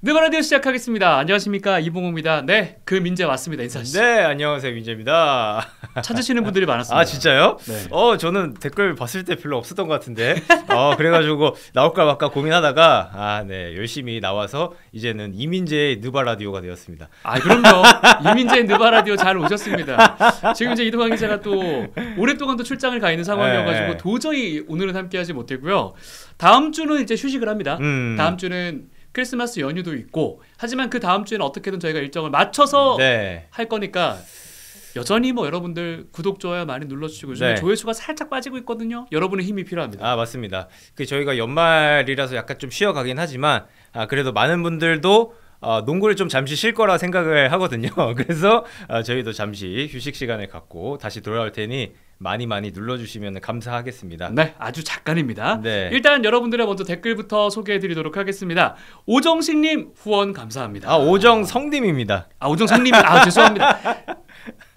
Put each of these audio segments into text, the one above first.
느바라디오 시작하겠습니다. 안녕하십니까, 이봉호입니다. 네, 그 민재 왔습니다. 인사하시죠. 네, 안녕하세요, 민재입니다. 찾으시는 분들이 많았습니다. 아, 진짜요? 네. 저는 댓글 봤을 때 별로 없었던 것 같은데 그래가지고 나올까 말까 고민하다가 네, 열심히 나와서 이제는 이민재의 느바라디오가 되었습니다. 아, 그럼요. 이민재의 느바라디오 잘 오셨습니다. 지금 이제 이동환 기자가 또 오랫동안 또 출장을 가 있는 상황이어가지고 네. 도저히 오늘은 함께하지 못했고요. 다음 주는 이제 휴식을 합니다. 다음 주는 크리스마스 연휴도 있고, 하지만 그 다음 주에는 어떻게든 저희가 일정을 맞춰서 네. 할 거니까 여전히 뭐 여러분들 구독, 좋아요 많이 눌러주시고 요즘에 네. 조회수가 살짝 빠지고 있거든요. 여러분의 힘이 필요합니다. 아, 맞습니다. 저희가 연말이라서 약간 좀 쉬어가긴 하지만 그래도 많은 분들도 농구를 좀 잠시 쉴 거라 생각을 하거든요. 그래서 저희도 잠시 휴식 시간을 갖고 다시 돌아올 테니 많이 눌러주시면 감사하겠습니다. 네, 아주 잠깐입니다. 네. 일단 여러분들의 먼저 댓글부터 소개해드리도록 하겠습니다. 오정식님 후원 감사합니다. 오정성님입니다. 오정성님, 죄송합니다.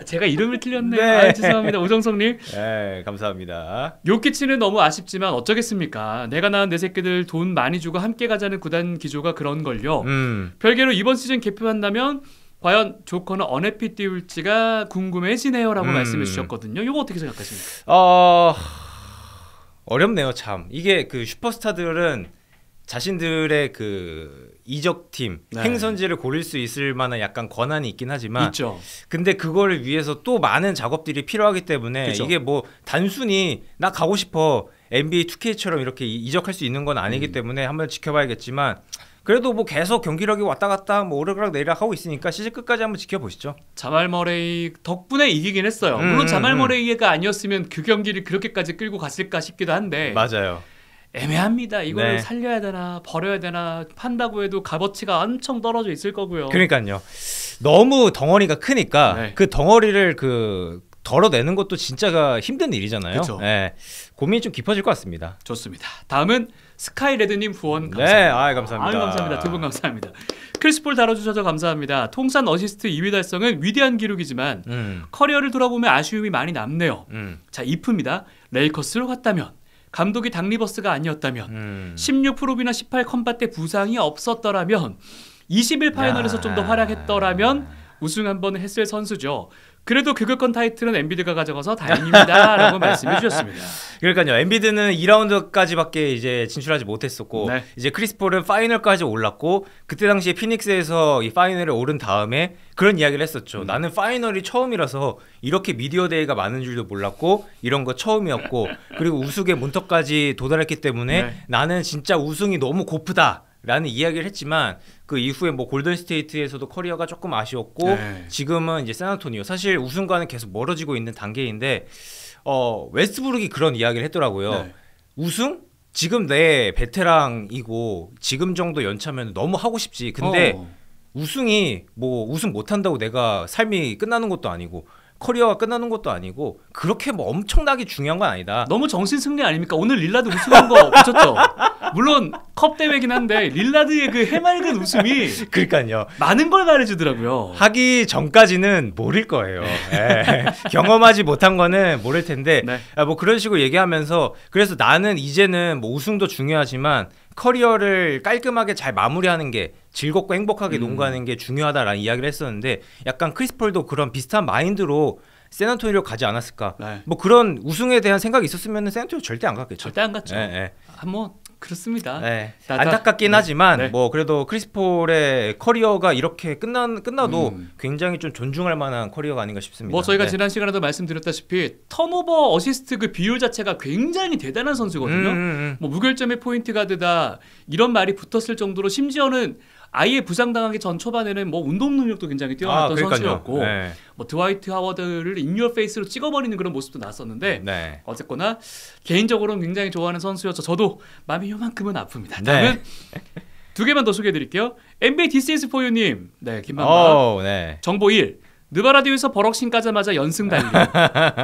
제가 이름을 틀렸네요. 네. 죄송합니다, 오정성님. 네, 감사합니다. 요키치는 너무 아쉽지만 어쩌겠습니까? 내가 낳은 내 새끼들 돈 많이 주고 함께 가자는 구단 기조가 그런걸요. 별개로 이번 시즌 개표한다면 과연 조커는 어느 피 띄울지가 궁금해지네요라고 말씀해 주셨거든요. 이거 어떻게 생각하십니까? 어렵네요, 참. 이게 그 슈퍼스타들은 자신들의 그 이적팀, 네. 행선지를 고를 수 있을 만한 약간 권한이 있긴 하지만 있죠. 근데 그거를 위해서 또 많은 작업들이 필요하기 때문에 그쵸. 이게 뭐 단순히 나 가고 싶어 NBA 2K처럼 이렇게 이적할 수 있는 건 아니기 때문에 한번 지켜봐야겠지만 그래도 뭐 계속 경기력이 왔다 갔다 뭐 오르락 내리락 하고 있으니까 시즌 끝까지 한번 지켜보시죠. 자말 머레이 덕분에 이기긴 했어요. 물론 자말 머레이가 아니었으면 그 경기를 그렇게까지 끌고 갔을까 싶기도 한데 맞아요. 애매합니다. 이걸 네. 살려야 되나 버려야 되나 판다고 해도 값어치가 엄청 떨어져 있을 거고요. 그러니까요. 너무 덩어리가 크니까 네. 그 덩어리를 덜어내는 것도 진짜가 힘든 일이잖아요. 그쵸. 네. 고민이 좀 깊어질 것 같습니다. 좋습니다. 다음은 스카이레드님 후원 네, 감사합니다. 감사합니다. 감사합니다. 두 분 감사합니다. 크리스폴 다뤄주셔서 감사합니다. 통산 어시스트 2위 달성은 위대한 기록이지만 커리어를 돌아보면 아쉬움이 많이 남네요. 자, 이프입니다. 레이커스로 갔다면, 감독이 닥 리버스가 아니었다면, 16 프로비나 18 컴바 때 부상이 없었더라면, 21 파이널에서 좀 더 활약했더라면 우승 한번 했을 선수죠. 그래도 그것건 타이틀은 엔비드가 가져가서 다행입니다 라고 말씀해 주셨습니다. 그러니까요. 엔비드는 2라운드까지밖에 이제 진출하지 못했었고 네. 이제 크리스폴은 파이널까지 올랐고 그때 당시에 피닉스에서 이 파이널에 오른 다음에 그런 이야기를 했었죠. 나는 파이널이 처음이라서 이렇게 미디어 데이가 많은 줄도 몰랐고 이런 거 처음이었고 그리고 우승의 문턱까지 도달했기 때문에 네. 나는 진짜 우승이 너무 고프다 라는 이야기를 했지만 그 이후에 뭐 골든스테이트에서도 커리어가 조금 아쉬웠고 네. 지금은 이제 샌안토니오 사실 우승과는 계속 멀어지고 있는 단계인데 웨스트브룩이 그런 이야기를 했더라고요. 네. 우승? 지금 내 베테랑이고 지금 정도 연차면 너무 하고 싶지. 근데 우승이 뭐 우승 못한다고 내가 삶이 끝나는 것도 아니고 커리어가 끝나는 것도 아니고 그렇게 뭐 엄청나게 중요한 건 아니다. 너무 정신 승리 아닙니까? 오늘 릴라드 우승한 거 보셨죠? 물론 컵 대회긴 한데 릴라드의 그 해맑은 웃음이 그러니까요. 많은 걸 말해주더라고요. 하기 전까지는 모를 거예요. 예. 경험하지 못한 거는 모를 텐데 네. 뭐 그런 식으로 얘기하면서 그래서 나는 이제는 뭐 우승도 중요하지만 커리어를 깔끔하게 잘 마무리하는 게 즐겁고 행복하게 농구하는 게 중요하다라는 이야기를 했었는데 약간 크리스폴도 그런 비슷한 마인드로 샌안토니오로 가지 않았을까. 네. 뭐 그런 우승에 대한 생각이 있었으면 샌안토니오 절대 안 갔겠죠. 절대 안 갔죠. 예. 뭐 그렇습니다. 네. 안타깝긴 하지만 네. 뭐 그래도 크리스폴의 커리어가 이렇게 끝나도 굉장히 좀 존중할 만한 커리어가 아닌가 싶습니다. 뭐 저희가 네. 지난 시간에도 말씀드렸다시피 턴오버 어시스트 그 비율 자체가 굉장히 대단한 선수거든요. 뭐 무결점의 포인트 가드다 이런 말이 붙었을 정도로 심지어는 아예 부상당하기 전 초반에는 뭐 운동 능력도 굉장히 뛰어났던 선수였고 네. 뭐 드와이트 하워드를 인유어 페이스로 찍어버리는 그런 모습도 나왔었는데 네. 어쨌거나 개인적으로는 굉장히 좋아하는 선수여서 저도 마음이 요만큼은 아픕니다. 네. 다음은 두 개만 더 소개해드릴게요. NBA DCS 포유님, 네, 김만박. 네. 정보 1. 느바라디오에서 버럭신 까자마자 연승 달리.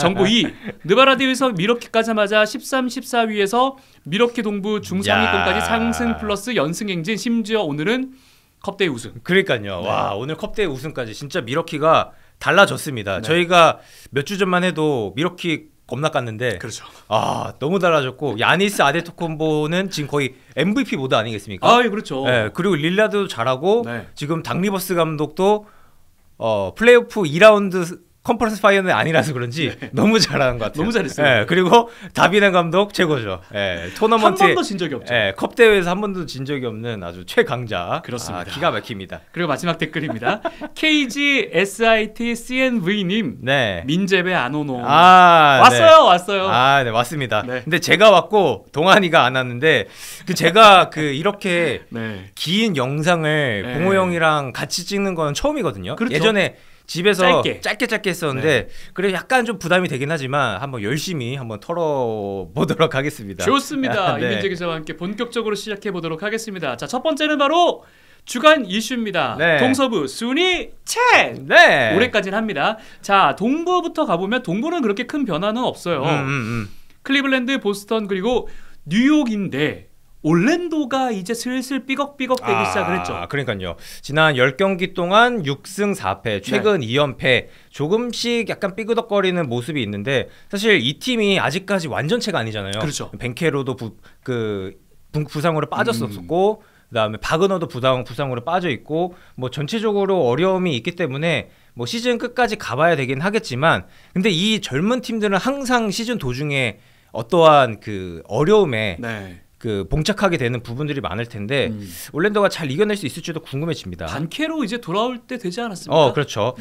정보 2. 느바라디오에서 미러키 까자마자 13, 14위에서 미러키 동부 중상위권까지 상승 플러스 연승 행진. 심지어 오늘은 컵대회 우승. 그러니까요. 네. 와, 오늘 컵대회 우승까지 진짜 미러키가 달라졌습니다. 네. 저희가 몇 주 전만 해도 미러키 겁나 깠는데 그렇죠. 너무 달라졌고 야니스 아데토쿤보는 지금 거의 MVP 모드 아니겠습니까? 그렇죠. 네, 그리고 릴라드도 잘하고 네. 지금 닥 리버스 감독도 플레이오프 2라운드 컨퍼런스 파이널이 아니라서 그런지 너무 잘하는 것 같아요. 너무 잘했어요. 네, 그리고 다비넨 감독 최고죠. 토너먼트에 한 번도 진 적이 없죠. 컵 대회에서 한 번도 진 적이 없는 아주 최강자. 그렇습니다. 기가 막힙니다. 그리고 마지막 댓글입니다. KGSITCNV님 네. 민재배 안 오노. 왔어요. 왔어요. 네, 왔습니다. 네. 근데 제가 왔고 동환이가 안 왔는데 제가 이렇게 네. 긴 영상을 네. 봉호 형이랑 같이 찍는 건 처음이거든요. 그렇죠. 예전에 집에서 짧게 했었는데 그래 약간 좀 부담이 되긴 하지만 한번 열심히 한번 털어보도록 하겠습니다. 좋습니다. 네. 이민재 기자와 함께 본격적으로 시작해 보도록 하겠습니다. 자, 첫 번째는 바로 주간 이슈입니다. 네. 동서부 순위 챗. 네. 올해까지는 합니다. 자, 동부부터 가보면 동부는 그렇게 큰 변화는 없어요. 클리블랜드, 보스턴 그리고 뉴욕인데 올랜도가 이제 슬슬 삐걱삐걱 되기 시작을 했죠. 그러니까요. 지난 10경기 동안 6승 4패, 최근 2연패, 조금씩 약간 삐그덕거리는 모습이 있는데 사실 이 팀이 아직까지 완전체가 아니잖아요. 그렇죠. 벤케로도 부상으로 빠졌었고 그다음에 바그너도 부상으로 빠져 있고 뭐 전체적으로 어려움이 있기 때문에 뭐 시즌 끝까지 가봐야 되긴 하겠지만 근데 이 젊은 팀들은 항상 시즌 도중에 어떠한 그 어려움에 봉착하게 되는 부분들이 많을 텐데 올랜도가 잘 이겨낼 수 있을지도 궁금해집니다. 반케로 이제 돌아올 때 되지 않았습니까? 그렇죠.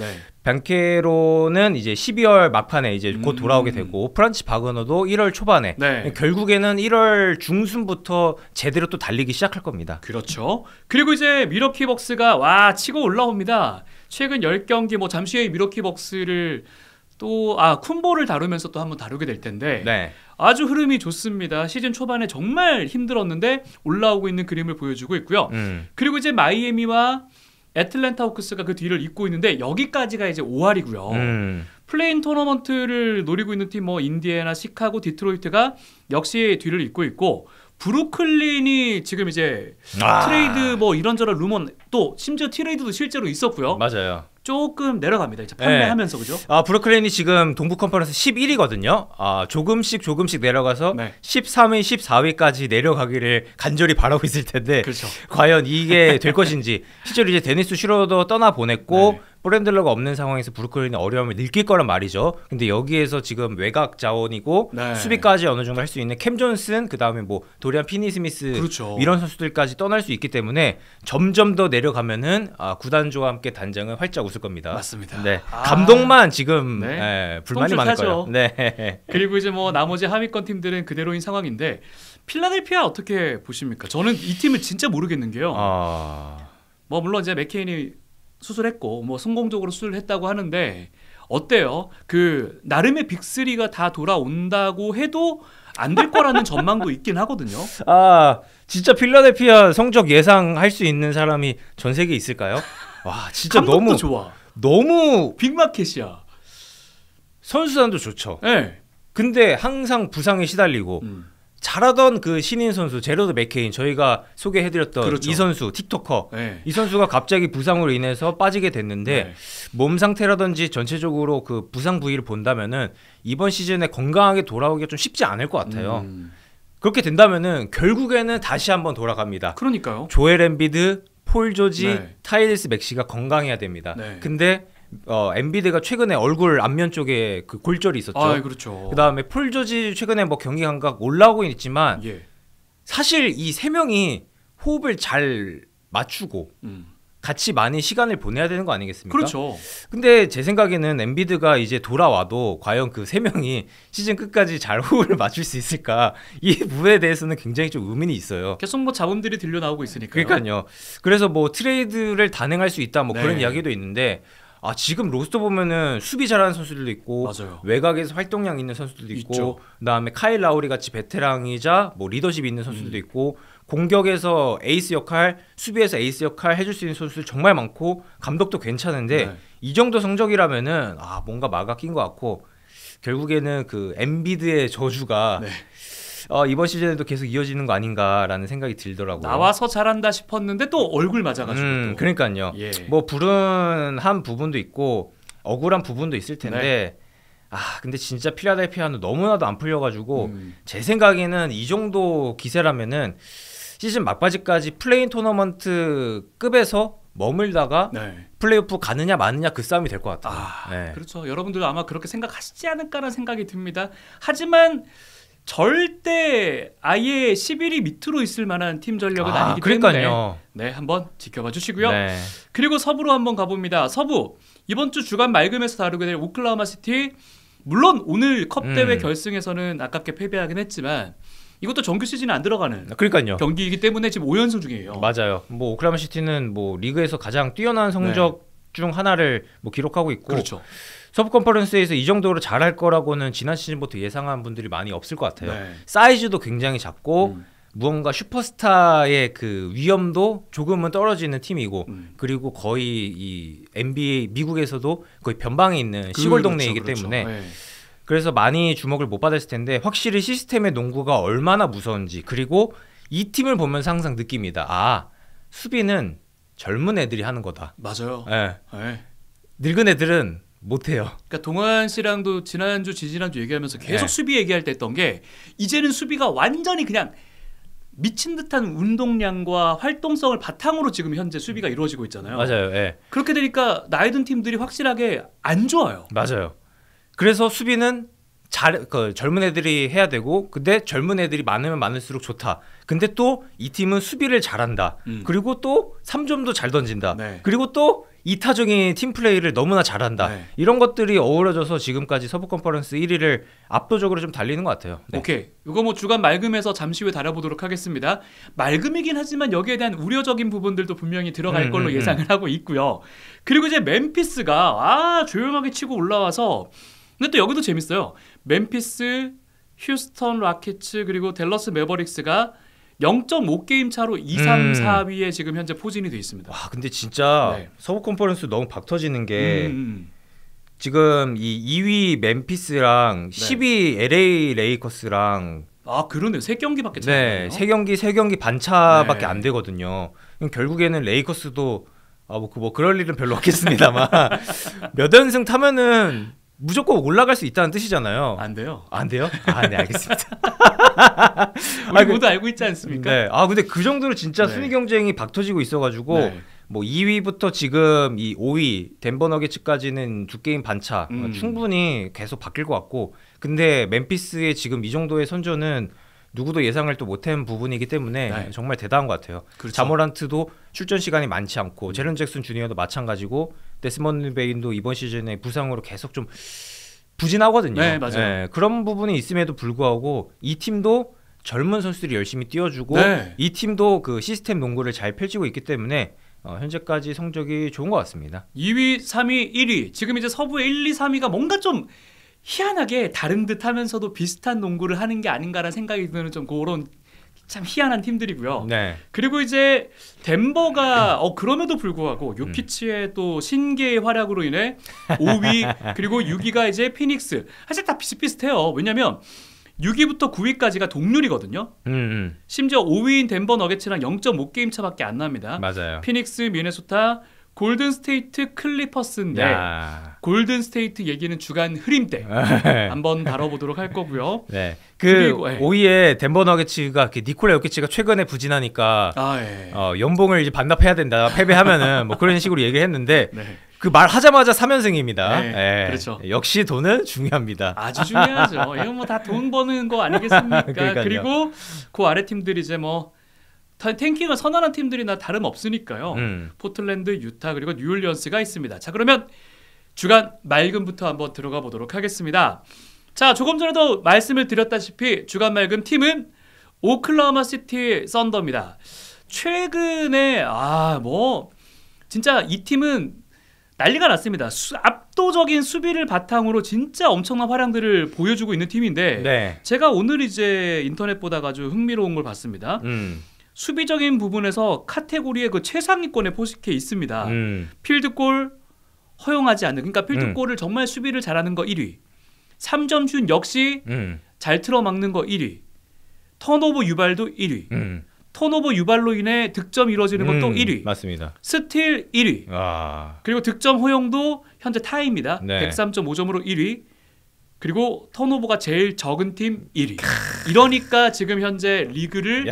반케로는 이제 12월 막판에 이제 곧 돌아오게 되고 프란치 바그너도 1월 초반에 결국에는 1월 중순부터 제대로 또 달리기 시작할 겁니다. 그렇죠. 그리고 이제 미러키 벅스가 치고 올라옵니다. 최근 10경기 뭐 잠시 후에 미러키 벅스를 또 쿤보를 다루면서 또 한번 다루게 될 텐데 아주 흐름이 좋습니다. 시즌 초반에 정말 힘들었는데 올라오고 있는 그림을 보여주고 있고요. 그리고 이제 마이애미와 애틀랜타 호크스가 그 뒤를 잇고 있는데 여기까지가 이제 5할이고요. 플레인 토너먼트를 노리고 있는 팀 뭐 인디애나, 시카고, 디트로이트가 역시 뒤를 잇고 있고 브루클린이 지금 이제 트레이드 뭐 이런저런 루머 또 심지어 트레이드도 실제로 있었고요. 맞아요. 조금 내려갑니다. 이제 판매하면서 그죠? 브루클린이 지금 동부 컨퍼런스 11위거든요. 조금씩 내려가서 13위, 14위까지 내려가기를 간절히 바라고 있을 텐데 과연 이게 될 것인지 실제로 이제 데니스 슈러도 떠나 보냈고 브랜들러가 없는 상황에서 브루클린이 어려움을 느낄 거란 말이죠. 근데 여기에서 지금 외곽 자원이고 수비까지 어느 정도 할 수 있는 캠 존슨 그다음에 뭐 도리안 피니스미스 이런 선수들까지 떠날 수 있기 때문에 점점 더 내려가면은 구단주와 함께 단장은 활짝 웃을 겁니다. 맞습니다. 감독만 지금 불만이 많을 거예요. 그리고 이제 뭐 나머지 하위권 팀들은 그대로인 상황인데 필라델피아 어떻게 보십니까? 저는 이 팀을 진짜 모르겠는 게요. 뭐 물론 이제 맥케인이 수술했고 뭐 성공적으로 수술을 했다고 하는데 어때요? 그 나름의 빅3가 다 돌아온다고 해도 안 될 거라는 전망도 있긴 하거든요. 진짜 필라델피아 성적 예상할 수 있는 사람이 전 세계에 있을까요? 진짜 감독도 좋아. 너무 빅마켓이야. 선수단도 좋죠. 근데 항상 부상에 시달리고 잘하던 그 신인 선수 제로드 맥케인 저희가 소개해드렸던 이 선수 틱토커 이 선수가 갑자기 부상으로 인해서 빠지게 됐는데 몸 상태라든지 전체적으로 그 부상 부위를 본다면은 이번 시즌에 건강하게 돌아오기가 좀 쉽지 않을 것 같아요. 그렇게 된다면은 결국에는 다시 한번 돌아갑니다. 그러니까요. 조엘 엠비드, 폴 조지, 타이레스 맥시가 건강해야 됩니다. 근데 엠비드가 최근에 얼굴 앞면 쪽에 그 골절이 있었죠. 그다음에 폴 조지 최근에 뭐 경기 감각 올라오고 있지만 사실 이 세 명이 호흡을 잘 맞추고 같이 많이 시간을 보내야 되는 거 아니겠습니까? 그렇죠. 근데 제 생각에는 엠비드가 이제 돌아와도 과연 그 세 명이 시즌 끝까지 잘 호흡을 맞출 수 있을까? 이 부분에 대해서는 굉장히 좀 의문이 있어요. 계속 뭐 자본들이 들려 나오고 있으니까요. 그러니까요. 그래서 뭐 트레이드를 단행할 수 있다 뭐 그런 이야기도 있는데 지금 로스터 보면은 수비 잘하는 선수들도 있고 외곽에서 활동량 있는 선수들도 있고 그다음에 카일 라우리 같이 베테랑이자 뭐 리더십 있는 선수들도 있고 공격에서 에이스 역할, 수비에서 에이스 역할 해줄 수 있는 선수들 정말 많고 감독도 괜찮은데 이 정도 성적이라면은 뭔가 막아 낀 것 같고 결국에는 그 엠비드의 저주가 이번 시즌에도 계속 이어지는 거 아닌가라는 생각이 들더라고요. 나와서 잘한다 싶었는데 또 얼굴 맞아가지고 그러니까요. 뭐 불운한 부분도 있고 억울한 부분도 있을 텐데 근데 진짜 필라델피아는 너무나도 안 풀려가지고 제 생각에는 이 정도 기세라면은 시즌 막바지까지 플레인 토너먼트 급에서 머물다가 네. 플레이오프 가느냐 마느냐 그 싸움이 될 것 같아요. 네. 그렇죠. 여러분들도 아마 그렇게 생각하시지 않을까라는 생각이 듭니다. 하지만 절대 아예 11위 밑으로 있을 만한 팀 전력은 아니기 그러니까요. 때문에 한번 지켜봐 주시고요. 네. 그리고 서부로 한번 가봅니다. 서부 이번 주 주간 맑음에서 다루게 될 오클라호마 시티, 물론 오늘 컵 대회 결승에서는 아깝게 패배하긴 했지만 이것도 정규 시즌에 안 들어가는 그러니까요. 경기이기 때문에 지금 5연승 중이에요. 맞아요. 뭐 오클라호마 시티는 뭐 리그에서 가장 뛰어난 성적 중 하나를 뭐 기록하고 있고, 그렇죠. 서부 컨퍼런스에서 이 정도로 잘할 거라고는 지난 시즌부터 예상한 분들이 많이 없을 것 같아요. 네. 사이즈도 굉장히 작고 무언가 슈퍼스타의 그 위험도 조금은 떨어지는 팀이고, 그리고 거의 이 NBA 미국에서도 거의 변방에 있는 시골 동네이기 때문에 네. 그래서 많이 주목을 못 받았을 텐데, 확실히 시스템의 농구가 얼마나 무서운지, 그리고 이 팀을 보면서 항상 느낍니다. 수비는 젊은 애들이 하는 거다. 맞아요. 네. 네. 늙은 애들은 못해요. 그러니까 동환 씨랑도 지난주 지지난주 얘기하면서 계속 수비 얘기할 때 했던 게, 이제는 수비가 완전히 그냥 미친 듯한 운동량과 활동성을 바탕으로 지금 현재 수비가 이루어지고 있잖아요. 맞아요. 네. 그렇게 되니까 나이 든 팀들이 확실하게 안 좋아요. 맞아요. 그래서 수비는 젊은 애들이 해야 되고, 근데 젊은 애들이 많으면 많을수록 좋다. 근데 또 이 팀은 수비를 잘한다. 그리고 또 3점도 잘 던진다. 네. 그리고 또 이타적인 팀 플레이를 너무나 잘한다. 네. 이런 것들이 어우러져서 지금까지 서부 컨퍼런스 1위를 압도적으로 좀 달리는 것 같아요. 네. 오케이. 이거 뭐 주간 맑음에서 잠시 후에 다뤄보도록 하겠습니다. 맑음이긴 하지만 여기에 대한 우려적인 부분들도 분명히 들어갈 걸로 예상을 하고 있고요. 그리고 이제 멤피스가 조용하게 치고 올라와서, 근데 또 여기도 재밌어요. 멤피스, 휴스턴 라켓츠, 그리고 댈러스 매버릭스가 0.5게임 차로 2, 3, 4위에 지금 현재 포진이 돼 있습니다. 와, 근데 진짜 서부 컨퍼런스 너무 박 터지는 게 지금 이 2위 멤피스랑 10위 LA 레이커스랑 그러네요. 3경기밖에 차이 안 나요. 3경기 반차밖에 안 되거든요. 결국에는 레이커스도 뭐 그럴 일은 별로 없겠습니다만 몇 연승 타면은 무조건 올라갈 수 있다는 뜻이잖아요. 안 돼요. 안 돼요? 네, 알겠습니다. 우리 모두 알고 있지 않습니까? 네. 근데 그 정도로 진짜 순위 경쟁이 박 터지고 있어가지고 뭐 2위부터 지금 이 5위 덴버 너게츠까지는 2게임 반차 충분히 계속 바뀔 것 같고, 근데 멤피스의 지금 이 정도의 선전은 누구도 예상을 또 못한 부분이기 때문에 정말 대단한 것 같아요. 그렇죠. 자모란트도 출전 시간이 많지 않고 제런 잭슨 주니어도 마찬가지고, 데스먼드 베인도 이번 시즌에 부상으로 계속 좀 부진하거든요. 네, 맞아요. 그런 부분이 있음에도 불구하고 이 팀도 젊은 선수들이 열심히 뛰어주고 이 팀도 그 시스템 농구를 잘 펼치고 있기 때문에 현재까지 성적이 좋은 것 같습니다. 2위, 3위, 1위 지금 이제 서부의 1, 2, 3위가 뭔가 좀 희한하게 다른 듯 하면서도 비슷한 농구를 하는 게 아닌가라는 생각이 드는 좀 그런 참 희한한 팀들이고요. 그리고 이제 덴버가 그럼에도 불구하고 요키치의 또 신기의 활약으로 인해 5위 그리고 6위가 이제 피닉스. 사실 다 비슷비슷해요. 왜냐면 6위부터 9위까지가 동률이거든요. 심지어 5위인 덴버 너게츠랑 0.5게임 차밖에 안 납니다. 맞아요. 피닉스, 미네소타, 골든 스테이트, 클리퍼스인데 골든 스테이트 얘기는 주간 흐림 때 한번 다뤄보도록 할 거고요. 그리고 5위에 덴버 너게츠가 니콜라 요키치가 최근에 부진하니까 연봉을 이제 반납해야 된다. 패배하면은 뭐 그런 식으로 얘기를 했는데 그 말 하자마자 3연승입니다. 그렇죠. 역시 돈은 중요합니다. 아주 중요하죠. 이건 뭐 다 돈 버는 거 아니겠습니까? 그리고 그 아래 팀들이 이제 뭐 탱킹을 선언한 팀들이나 다름없으니까요. 포틀랜드, 유타 그리고 뉴올리언스가 있습니다. 자, 그러면 주간 맑음부터 한번 들어가 보도록 하겠습니다. 자, 조금 전에도 말씀을 드렸다시피 주간 맑음 팀은 오클라호마 시티 썬더입니다. 최근에 뭐 진짜 이 팀은 난리가 났습니다. 압도적인 수비를 바탕으로 진짜 엄청난 활약들을 보여주고 있는 팀인데 제가 오늘 이제 인터넷 보다가 아주 흥미로운 걸 봤습니다. 수비적인 부분에서 카테고리의 그 최상위권에 포식해 있습니다. 필드골 허용하지 않는, 그러니까 필드골을 정말 수비를 잘하는 거 1위, 3점 슛 역시 잘 틀어막는 거 1위, 턴오버 유발도 1위, 턴오버 유발로 인해 득점 이루어지는 것도 1위, 맞습니다. 스틸 1위, 그리고 득점 허용도 현재 타이입니다. 103.5점으로 1위, 그리고 턴오버가 제일 적은 팀 1위. 이러니까 지금 현재 리그를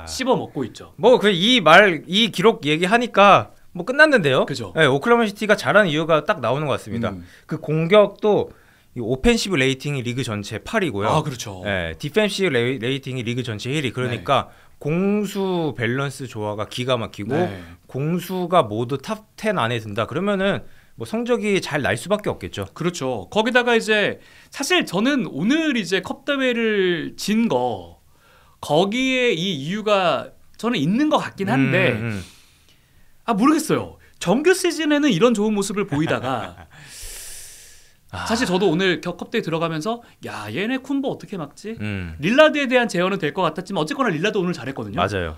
씹어 먹고 있죠. 뭐 이 기록 얘기하니까 뭐 끝났는데요. 그죠. 네, 오클라호마 시티가 잘하는 이유가 딱 나오는 것 같습니다. 그 공격도 이 오펜시브 레이팅이 리그 전체 8위고요. 아, 그렇죠. 네, 디펜시브 레이팅이 리그 전체 1위. 그러니까 공수 밸런스 조화가 기가 막히고 공수가 모두 탑 10 안에 든다. 그러면은 뭐 성적이 잘 날 수밖에 없겠죠. 그렇죠. 거기다가 이제 사실 저는 오늘 이제 컵 대회를 진 거 거기에 이 이유가 저는 있는 것 같긴 한데 모르겠어요. 정규 시즌에는 이런 좋은 모습을 보이다가 사실 저도 오늘 컵 대회 들어가면서 야 얘네 쿤보 어떻게 막지? 릴라드에 대한 제어는 될 것 같았지만 어쨌거나 릴라드 오늘 잘했거든요. 맞아요.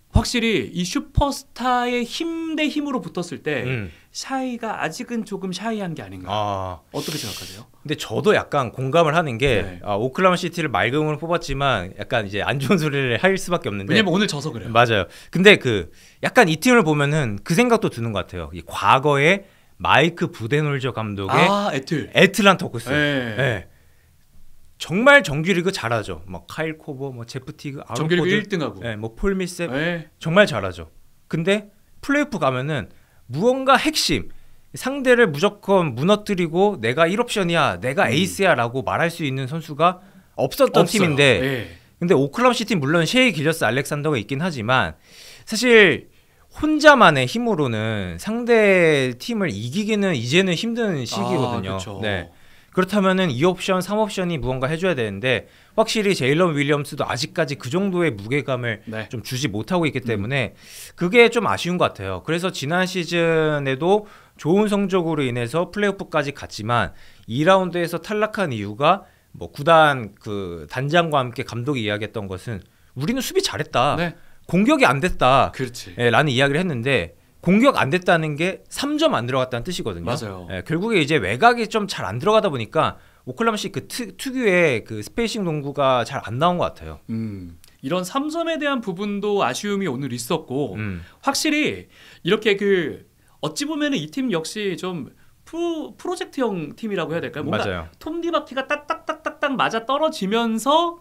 확실히 이 슈퍼스타의 힘 대 힘으로 붙었을 때 샤이가 아직은 조금 샤이한 게 아닌가. 어떻게 생각하세요? 근데 저도 약간 공감을 하는 게 오클라호마 시티를 맑음으로 뽑았지만 약간 이제 안 좋은 소리를 할 수밖에 없는데 왜냐면 오늘 져서 그래요. 맞아요. 근데 약간 이 팀을 보면은 그 생각도 드는 것 같아요. 이 과거에 마이크 부데놀저 감독의 애틀란타 호크스. 네. 정말 정규리그 잘하죠. 뭐 카일 코버, 뭐 제프 티그, 정규리그 1등하고, 뭐 폴 밀셉 정말 잘하죠. 근데 플레이오프 가면은 무언가 핵심 상대를 무조건 무너뜨리고 내가 1옵션이야, 내가 에이스야라고 말할 수 있는 선수가 없었던 팀인데, 근데 오클라호마 시티 물론 셰이 길저스 알렉산더가 있긴 하지만 사실 혼자만의 힘으로는 상대 팀을 이기기는 이제는 힘든 시기거든요. 네. 그렇다면은 2옵션, 3옵션이 무언가 해줘야 되는데 확실히 제일런 윌리엄스도 아직까지 그 정도의 무게감을 좀 주지 못하고 있기 때문에 그게 좀 아쉬운 것 같아요. 그래서 지난 시즌에도 좋은 성적으로 인해서 플레이오프까지 갔지만 2라운드에서 탈락한 이유가 뭐 구단 그 단장과 함께 감독이 이야기했던 것은 우리는 수비 잘했다. 공격이 안 됐다. 라는 이야기를 했는데 공격 안 됐다는 게 3점 안 들어갔다는 뜻이거든요. 맞아요. 결국에 이제 외곽이 좀 잘 안 들어가다 보니까 오클라호마 시티 그 특유의 그 스페이싱 농구가 잘 안 나온 것 같아요. 이런 3점에 대한 부분도 아쉬움이 오늘 있었고 확실히 이렇게 어찌 보면 이 팀 역시 좀 프로젝트형 팀이라고 해야 될까요? 뭔가 톱니바퀴가 딱딱딱딱딱 맞아 떨어지면서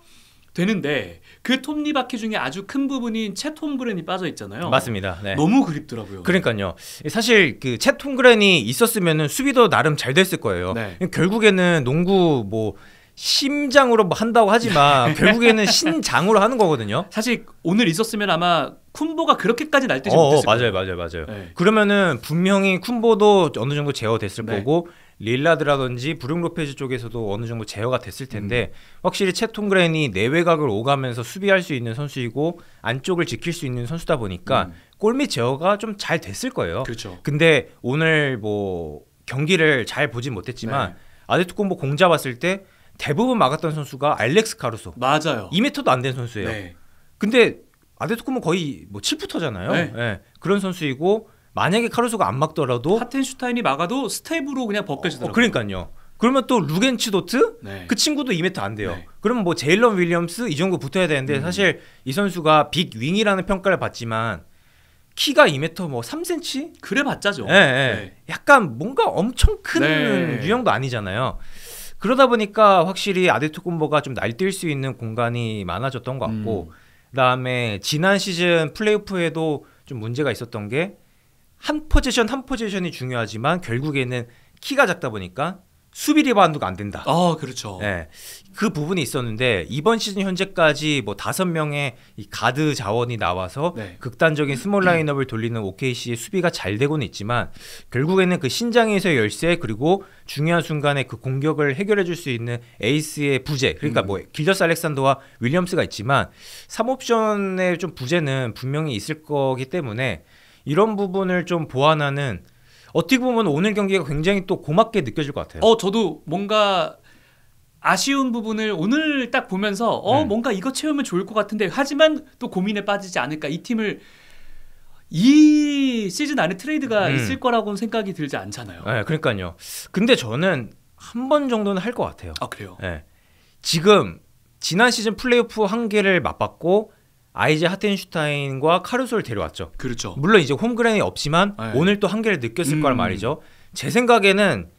되는데 그 톱니바퀴 중에 아주 큰 부분인 챗 홈그랜이 빠져 있잖아요. 맞습니다. 네. 너무 그립더라고요. 그러니까요. 사실 그 챗 홈그랜이 있었으면은 수비도 나름 잘 됐을 거예요. 결국에는 농구 뭐 심장으로 뭐 한다고 하지만 결국에는 신장으로 하는 거거든요. 사실 오늘 있었으면 아마 쿤보가 그렇게까지 날뛰지 못했을 거예요. 맞아요. 그러면은 분명히 쿤보도 어느 정도 제어됐을 거고 릴라드라든지 브룩 로페즈 쪽에서도 어느 정도 제어가 됐을 텐데 확실히 챗 홈그랜이 내외곽을 오가면서 수비할 수 있는 선수이고 안쪽을 지킬 수 있는 선수다 보니까 골밑 제어가 좀 잘 됐을 거예요. 그렇죠. 근데 오늘 뭐 경기를 잘 보진 못했지만 아데토쿤보 공 잡았을 때 대부분 막았던 선수가 알렉스 카루소. 맞아요. 2m도 안 된 선수예요. 근데 아데토쿤보 거의 뭐 7푸터잖아요. 그런 선수이고 만약에 카루소가 안 막더라도 하텐슈타인이 막아도 스텝으로 그냥 벗겨지더라고요. 그러니까요. 그러면 또 루겐치도트 그 친구도 2m 안 돼요. 그러면 뭐 제일런 윌리엄스 이 정도 붙어야 되는데 사실 이 선수가 빅 윙이라는 평가를 받지만 키가 2m 뭐 3cm? 그래 봤자죠. 약간 뭔가 엄청 큰 유형도 아니잖아요. 그러다 보니까 확실히 아데토쿤보가 좀 날뛸 수 있는 공간이 많아졌던 것 같고 그다음에 지난 시즌 플레이오프에도 좀 문제가 있었던 게 한 포지션이 중요하지만 결국에는 키가 작다 보니까 수비 리바운드가 안 된다. 그렇죠. 그 부분이 있었는데 이번 시즌 현재까지 뭐 5명의 이 가드 자원이 나와서 극단적인 스몰 라인업을 돌리는 OKC의 수비가 잘 되고는 있지만 결국에는 그 신장에서의 열세 그리고 중요한 순간에 그 공격을 해결해 줄 수 있는 에이스의 부재 그러니까 뭐 길저스 알렉산더와 윌리엄스가 있지만 3옵션의 좀 부재는 분명히 있을 거기 때문에 이런 부분을 좀 보완하는 어떻게 보면 오늘 경기가 굉장히 또 고맙게 느껴질 것 같아요. 저도 뭔가 아쉬운 부분을 오늘 딱 보면서 뭔가 이거 채우면 좋을 것 같은데 하지만 또 고민에 빠지지 않을까. 이 팀을 이 시즌 안에 트레이드가 있을 거라고는 생각이 들지 않잖아요. 그러니까요. 근데 저는 한 번 정도는 할 것 같아요. 그래요? 지금 지난 시즌 플레이오프 한 개를 맛봤고 아이제 하텐슈타인과 카루소를 데려왔죠. 그렇죠. 물론 이제 홈그랜이 없지만 오늘 또 한계를 느꼈을 거란 말이죠. 제 생각에는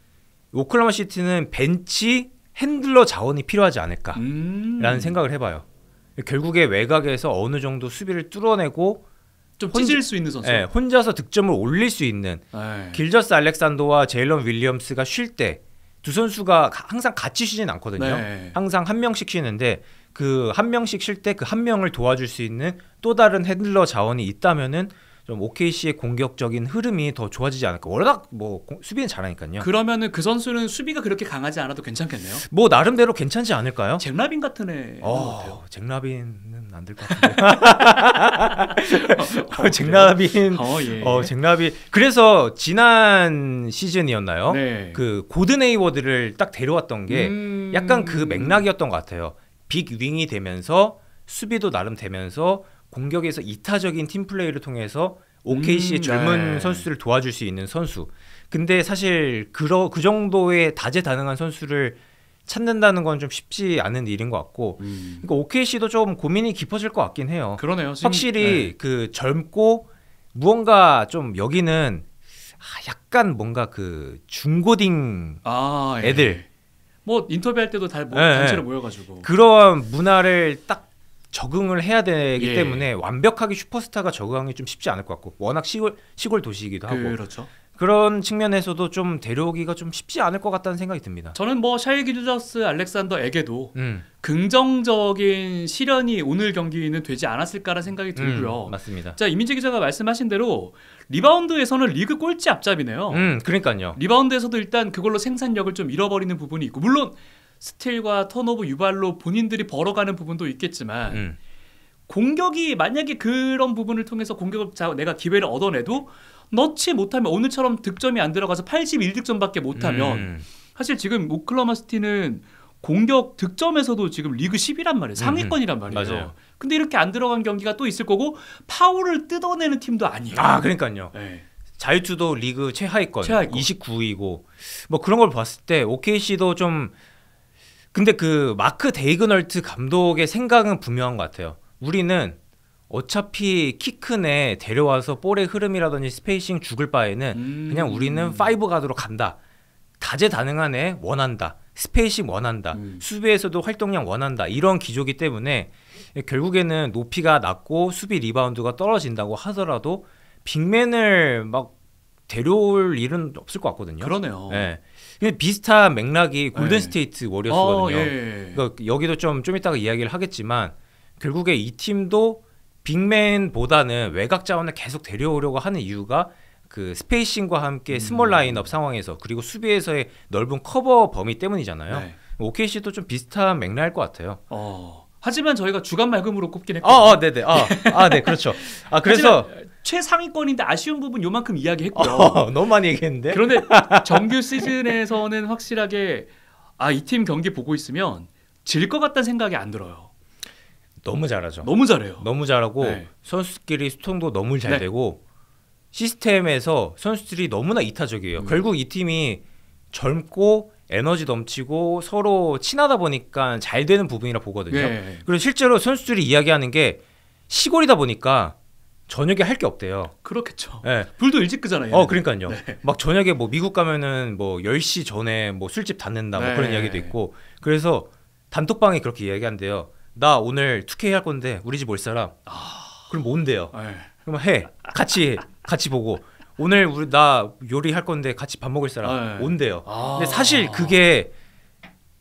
오클라호마 시티는 벤치 핸들러 자원이 필요하지 않을까라는 생각을 해봐요. 결국에 외곽에서 어느 정도 수비를 뚫어내고 좀 찢을 수 있는 선수. 네, 혼자서 득점을 올릴 수 있는 길저스 알렉산더와 제일런 윌리엄스가 쉴 때 두 선수가 항상 같이 쉬진 않거든요. 네. 항상 한 명씩 쉬는데 그 한 명씩 쉴 때 그 한 명을 도와줄 수 있는 또 다른 핸들러 자원이 있다면은 좀 OKC의 공격적인 흐름이 더 좋아지지 않을까. 워낙 뭐 수비는 잘하니까요. 그러면은 그 선수는 수비가 그렇게 강하지 않아도 괜찮겠네요. 뭐 나름대로 괜찮지 않을까요? 잭 라빈 같은 애 같아요. 잭 라빈은 안 될 것 같은데. 잭 라빈. 잭 라빈. 그래서 지난 시즌이었나요? 네. 그 고든 헤이워드를 딱 데려왔던 게 약간 그 맥락이었던 것 같아요. 빅 윙이 되면서 수비도 나름 되면서 공격에서 이타적인 팀 플레이를 통해서 OKC의 젊은 선수들을 도와줄 수 있는 선수. 근데 사실 그 정도의 다재다능한 선수를 찾는다는 건 좀 쉽지 않은 일인 것 같고, 그러니까 OKC도 좀 고민이 깊어질 것 같긴 해요. 그러네요. 확실히 그 젊고 무언가 좀 여기는 약간 뭔가 그 중고딩 애들. 뭐 인터뷰할 때도 단체로 모여가지고 그런 문화를 딱 적응을 해야 되기 때문에 완벽하게 슈퍼스타가 적응하기 좀 쉽지 않을 것 같고, 워낙 시골 도시이기도 하고 그렇죠. 그런 측면에서도 좀 데려오기가 좀 쉽지 않을 것 같다는 생각이 듭니다. 저는 뭐 샤이 길저스 알렉산더에게도 긍정적인 시련이 오늘 경기는 되지 않았을까라는 생각이 들고요. 맞습니다. 자, 이민재 기자가 말씀하신 대로 리바운드에서는 리그 꼴찌 앞잡이네요. 그러니까요. 리바운드에서도 일단 그걸로 생산력을 좀 잃어버리는 부분이 있고, 물론 스틸과 턴오버 유발로 본인들이 벌어가는 부분도 있겠지만 공격이 만약에 그런 부분을 통해서 공격을 내가 기회를 얻어내도 넣지 못하면, 오늘처럼 득점이 안 들어가서 81득점밖에 못하면 사실 지금 오클라호마 시티는 공격 득점에서도 지금 리그 10이란 말이에요. 상위권이란 말이에요. 맞아요. 근데 이렇게 안 들어간 경기가 또 있을 거고, 파울을 뜯어내는 팀도 아니에요. 그러니까요. 네. 자유투도 리그 최하위권 29위고 뭐 그런 걸 봤을 때 OKC도 좀, 근데 그 마크 데이그널트 감독의 생각은 분명한 것 같아요. 우리는 어차피 키 큰 애 데려와서 볼의 흐름이라든지 스페이싱 죽을 바에는 그냥 우리는 5가드로 간다. 다재다능한 애 원한다. 스페이싱 원한다. 수비에서도 활동량 원한다. 이런 기조기 때문에 결국에는 높이가 낮고 수비 리바운드가 떨어진다고 하더라도 빅맨을 막 데려올 일은 없을 것 같거든요. 그러네요. 네. 비슷한 맥락이 골든스테이트 워리어스거든요. 그러니까 여기도 좀 이따가 이야기를 하겠지만 결국에 이 팀도 빅맨보다는 외곽 자원을 계속 데려오려고 하는 이유가 그 스페이싱과 함께 스몰 라인업 상황에서, 그리고 수비에서의 넓은 커버 범위 때문이잖아요. 네. OKC도 좀 비슷한 맥락일 것 같아요. 하지만 저희가 주간 맑음으로 꼽긴 했거든요. 네네. 네, 그렇죠. 그래서 최상위권인데 아쉬운 부분 요만큼 이야기했고요. 너무 많이 얘기했는데. 그런데 정규 시즌에서는 확실하게 이 팀 경기 보고 있으면 질 것 같다는 생각이 안 들어요. 너무 잘하죠. 너무 잘해요. 너무 잘하고 선수끼리 소통도 너무 잘 되고 시스템에서 선수들이 너무나 이타적이에요. 결국 이 팀이 젊고 에너지 넘치고 서로 친하다 보니까 잘 되는 부분이라 보거든요. 그리고 실제로 선수들이 이야기하는 게 시골이다 보니까 저녁에 할 게 없대요. 그렇겠죠. 불도 일찍 끄잖아요. 그러니까요. 막 저녁에 뭐 미국 가면은 뭐 10시 전에 뭐 술집 닫는다 뭐 그런 이야기도 있고, 그래서 단톡방에 그렇게 이야기한대요. 나 오늘 2K 할 건데 우리 집 올 사람? 그럼 뭐 온대요. 그럼 같이 보고, 오늘 나 요리할 건데 같이 밥 먹을 사람? 온대요. 근데 사실 그게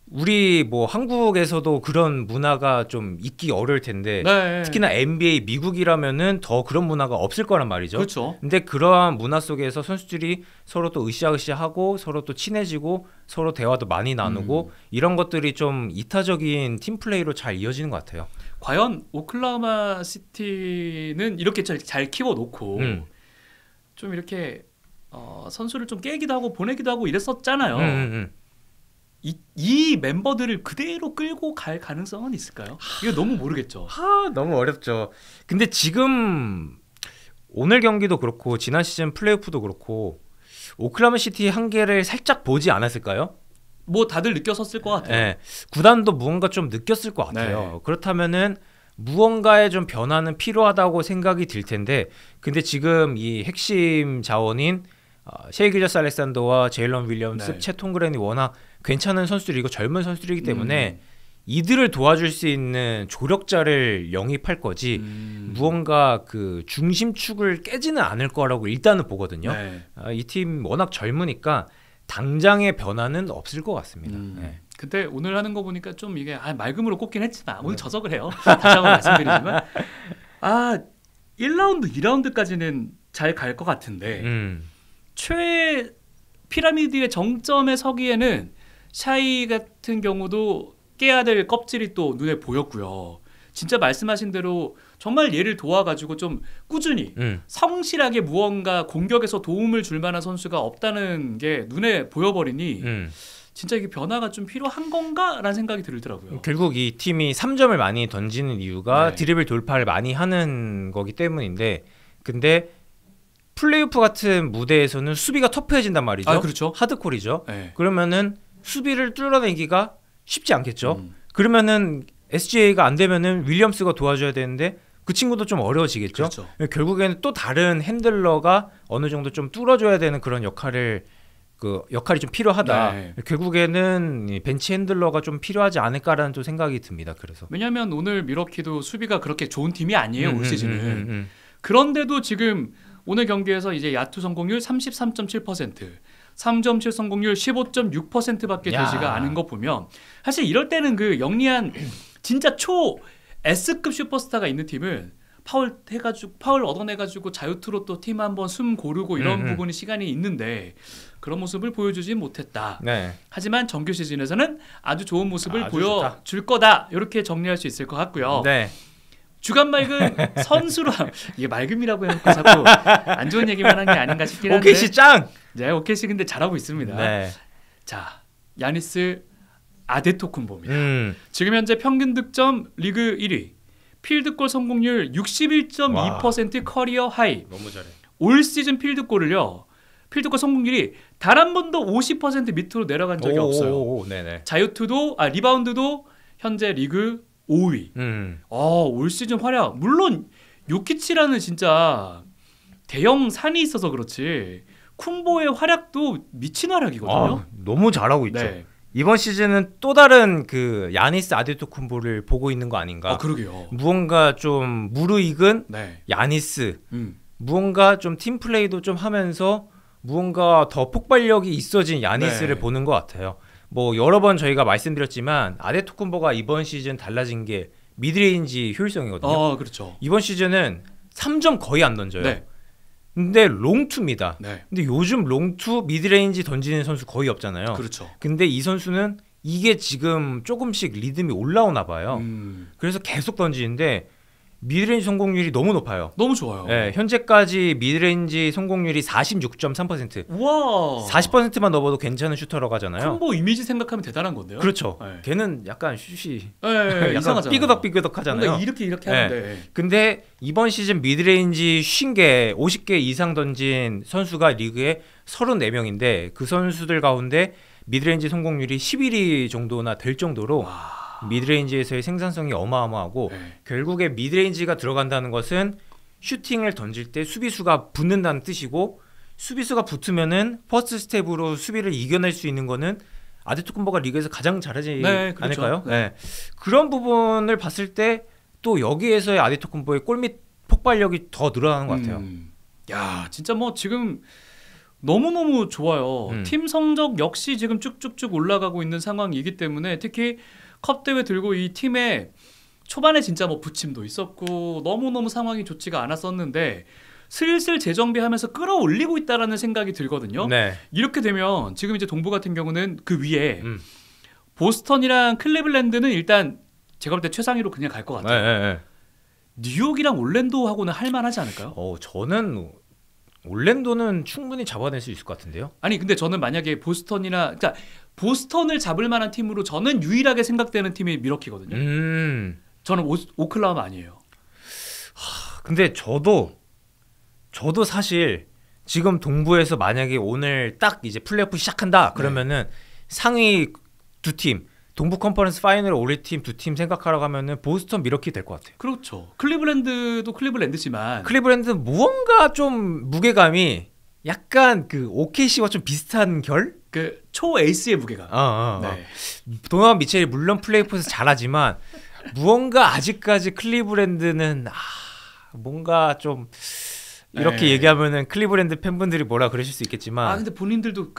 우리 뭐 한국에서도 그런 문화가 좀 있기 어려울 텐데 특히나 NBA 미국이라면은 더 그런 문화가 없을 거란 말이죠. 그렇죠. 근데 그러한 문화 속에서 선수들이 서로 또 으쌰으쌰하고 서로 또 친해지고 서로 대화도 많이 나누고 이런 것들이 좀 이타적인 팀 플레이로 잘 이어지는 것 같아요. 과연 오클라호마 시티는 이렇게 잘 키워놓고 좀 이렇게 선수를 좀 깨기도 하고 보내기도 하고 이랬었잖아요. 이 멤버들을 그대로 끌고 갈 가능성은 있을까요? 이거 너무 모르겠죠. 너무 어렵죠. 근데 지금 오늘 경기도 그렇고 지난 시즌 플레이오프도 그렇고 오클라호마 시티 한계를 살짝 보지 않았을까요? 뭐 다들 느꼈었을 것 같아요. 구단도 무언가 좀 느꼈을 것 같아요. 그렇다면은 무언가의 좀 변화는 필요하다고 생각이 들 텐데, 근데 지금 이 핵심 자원인 셰이 길저스 알렉산더와 제일런 윌리엄스, 챗 톰그랜이 워낙 괜찮은 선수들이고 젊은 선수들이기 때문에 이들을 도와줄 수 있는 조력자를 영입할 거지 무언가 그 중심축을 깨지는 않을 거라고 일단은 보거든요. 네. 이 팀 워낙 젊으니까 당장의 변화는 없을 것 같습니다. 네. 근데 오늘 하는 거 보니까 좀 이게 맑음으로 꼽긴 했지만 오늘 저석을 해요. 다시 한번 말씀드리지만 1라운드, 2라운드까지는 잘 갈 것 같은데 최 피라미드의 정점에 서기에는 샤이 같은 경우도 깨야 될 껍질이 또 눈에 보였고요. 진짜 말씀하신 대로 정말 얘를 도와가지고 좀 꾸준히 성실하게 무언가 공격에서 도움을 줄 만한 선수가 없다는 게 눈에 보여버리니 진짜 이게 변화가 좀 필요한 건가라는 생각이 들더라고요. 결국 이 팀이 3점을 많이 던지는 이유가 드리블 돌파를 많이 하는 거기 때문인데 근데 플레이오프 같은 무대에서는 수비가 터프해진단 말이죠. 그렇죠. 하드콜이죠. 네. 그러면은 수비를 뚫어내기가 쉽지 않겠죠. 그러면은 SGA가 안 되면은 윌리엄스가 도와줘야 되는데 그 친구도 좀 어려워지겠죠. 그렇죠. 결국에는 또 다른 핸들러가 어느 정도 좀 뚫어줘야 되는 그런 역할이 좀 필요하다. 네. 결국에는 벤치 핸들러가 좀 필요하지 않을까라는 또 생각이 듭니다. 그래서 왜냐하면 오늘 밀워키도 수비가 그렇게 좋은 팀이 아니에요. 올 시즌은. 그런데도 지금 오늘 경기에서 이제 야투 성공률 33.7%, 3점슛 성공률 15.6%밖에 되지가 않은 거 보면 사실 이럴 때는 그 영리한 진짜 초 S급 슈퍼스타가 있는 팀은 파울 얻어내가지고 자유투로 또 팀 한번 숨 고르고 이런 부분이 시간이 있는데 그런 모습을 보여주지 못했다. 네. 하지만 정규 시즌에서는 아주 좋은 모습을 보여줄 거다. 이렇게 정리할 수 있을 것 같고요. 네. 주간 맑음 선수랑 이게 맑음이라고 해놓고 자꾸 안 좋은 얘기만 한 게 아닌가 싶긴 한데 OKC 짱! 네, OKC 근데 잘하고 있습니다. 네. 자, 야니스 아데토쿤보입니다. 지금 현재 평균 득점 리그 1위, 필드골 성공률 61.2% 커리어 하이. 너무 잘해. 올 시즌 필드골 성공률이 단 한 번도 50% 밑으로 내려간 적이 없어요. 네네. 자유투도 리바운드도 현재 리그 5위. 올 시즌 활약. 물론 요키치라는 진짜 대형 산이 있어서 그렇지 쿤보의 활약도 미친 활약이거든요. 너무 잘하고 있죠. 네. 이번 시즌은 또 다른 그 야니스 아데토쿤보를 보고 있는 거 아닌가. 그러게요. 무언가 좀 무르익은 야니스, 무언가 좀 팀 플레이도 좀 하면서 무언가 더 폭발력이 있어진 야니스를 보는 것 같아요. 뭐 여러 번 저희가 말씀드렸지만 아데토쿤보가 이번 시즌 달라진 게 미드레인지 효율성이거든요. 그렇죠. 이번 시즌은 3점 거의 안 던져요. 네. 근데 롱투입니다. 네. 근데 요즘 롱투 미드레인지 던지는 선수 거의 없잖아요. 그렇죠. 근데 이 선수는 이게 지금 조금씩 리듬이 올라오나 봐요. 그래서 계속 던지는데 미드레인지 성공률이 너무 높아요. 너무 좋아요. 네, 현재까지 미드레인지 성공률이 46.3%. 우와. 40%만 넣어도 괜찮은 슈터라고 하잖아요. 콤보 이미지 생각하면 대단한 건데요. 그렇죠. 네. 걔는 약간 슛이 약간 삐그덕삐그덕하잖아요. 이렇게 하는데. 근데 이번 시즌 미드레인지 50개, 50개 이상 던진 선수가 리그에 34명인데 그 선수들 가운데 미드레인지 성공률이 11위 정도나 될 정도로 미드레인지에서의 생산성이 어마어마하고 결국에 미드레인지가 들어간다는 것은 슈팅을 던질 때 수비수가 붙는다는 뜻이고 수비수가 붙으면은 퍼스트 스텝으로 수비를 이겨낼 수 있는 거는 아데토쿤보가 리그에서 가장 잘하지 않을까요? 네. 그런 부분을 봤을 때 또 여기에서의 아데토쿤보의 골밑 폭발력이 더 늘어나는 것 같아요. 야, 진짜 뭐 지금 너무너무 좋아요. 팀 성적 역시 지금 쭉쭉쭉 올라가고 있는 상황이기 때문에 특히 컵 대회 들고 이 팀에 초반에 진짜 뭐 부침도 있었고 너무너무 상황이 좋지가 않았었는데 슬슬 재정비하면서 끌어올리고 있다라는 생각이 들거든요. 네. 이렇게 되면 지금 이제 동부 같은 경우는 그 위에 보스턴이랑 클리블랜드는 일단 제가 볼 때 최상위로 그냥 갈 것 같아요. 뉴욕이랑 올랜도하고는 할만하지 않을까요? 저는 올랜도는 충분히 잡아낼 수 있을 것 같은데요. 아니 근데 저는 만약에 그러니까 보스턴을 잡을 만한 팀으로 저는 유일하게 생각되는 팀이 밀워키거든요. 저는 오클라호마 아니에요. 근데 저도 사실 지금 동부에서 만약에 오늘 딱 이제 플레이오프 시작한다 그러면은 상위 두 팀, 동부 컨퍼런스 파이널에 오를 팀 두 팀 생각하라고 하면은 보스턴 밀워키 될 것 같아요. 그렇죠. 클리블랜드도 클리블랜드지만 클리블랜드는 무언가 좀 무게감이 약간 그 OKC와 좀 비슷한 결? 그 초에이스의 무게감. 네. 도노반 미첼이 물론 플레이오프에서 잘하지만 무언가 아직까지 클리브랜드는 뭔가 좀 이렇게 얘기하면은 클리브랜드 팬분들이 뭐라 그러실 수 있겠지만 근데 본인들도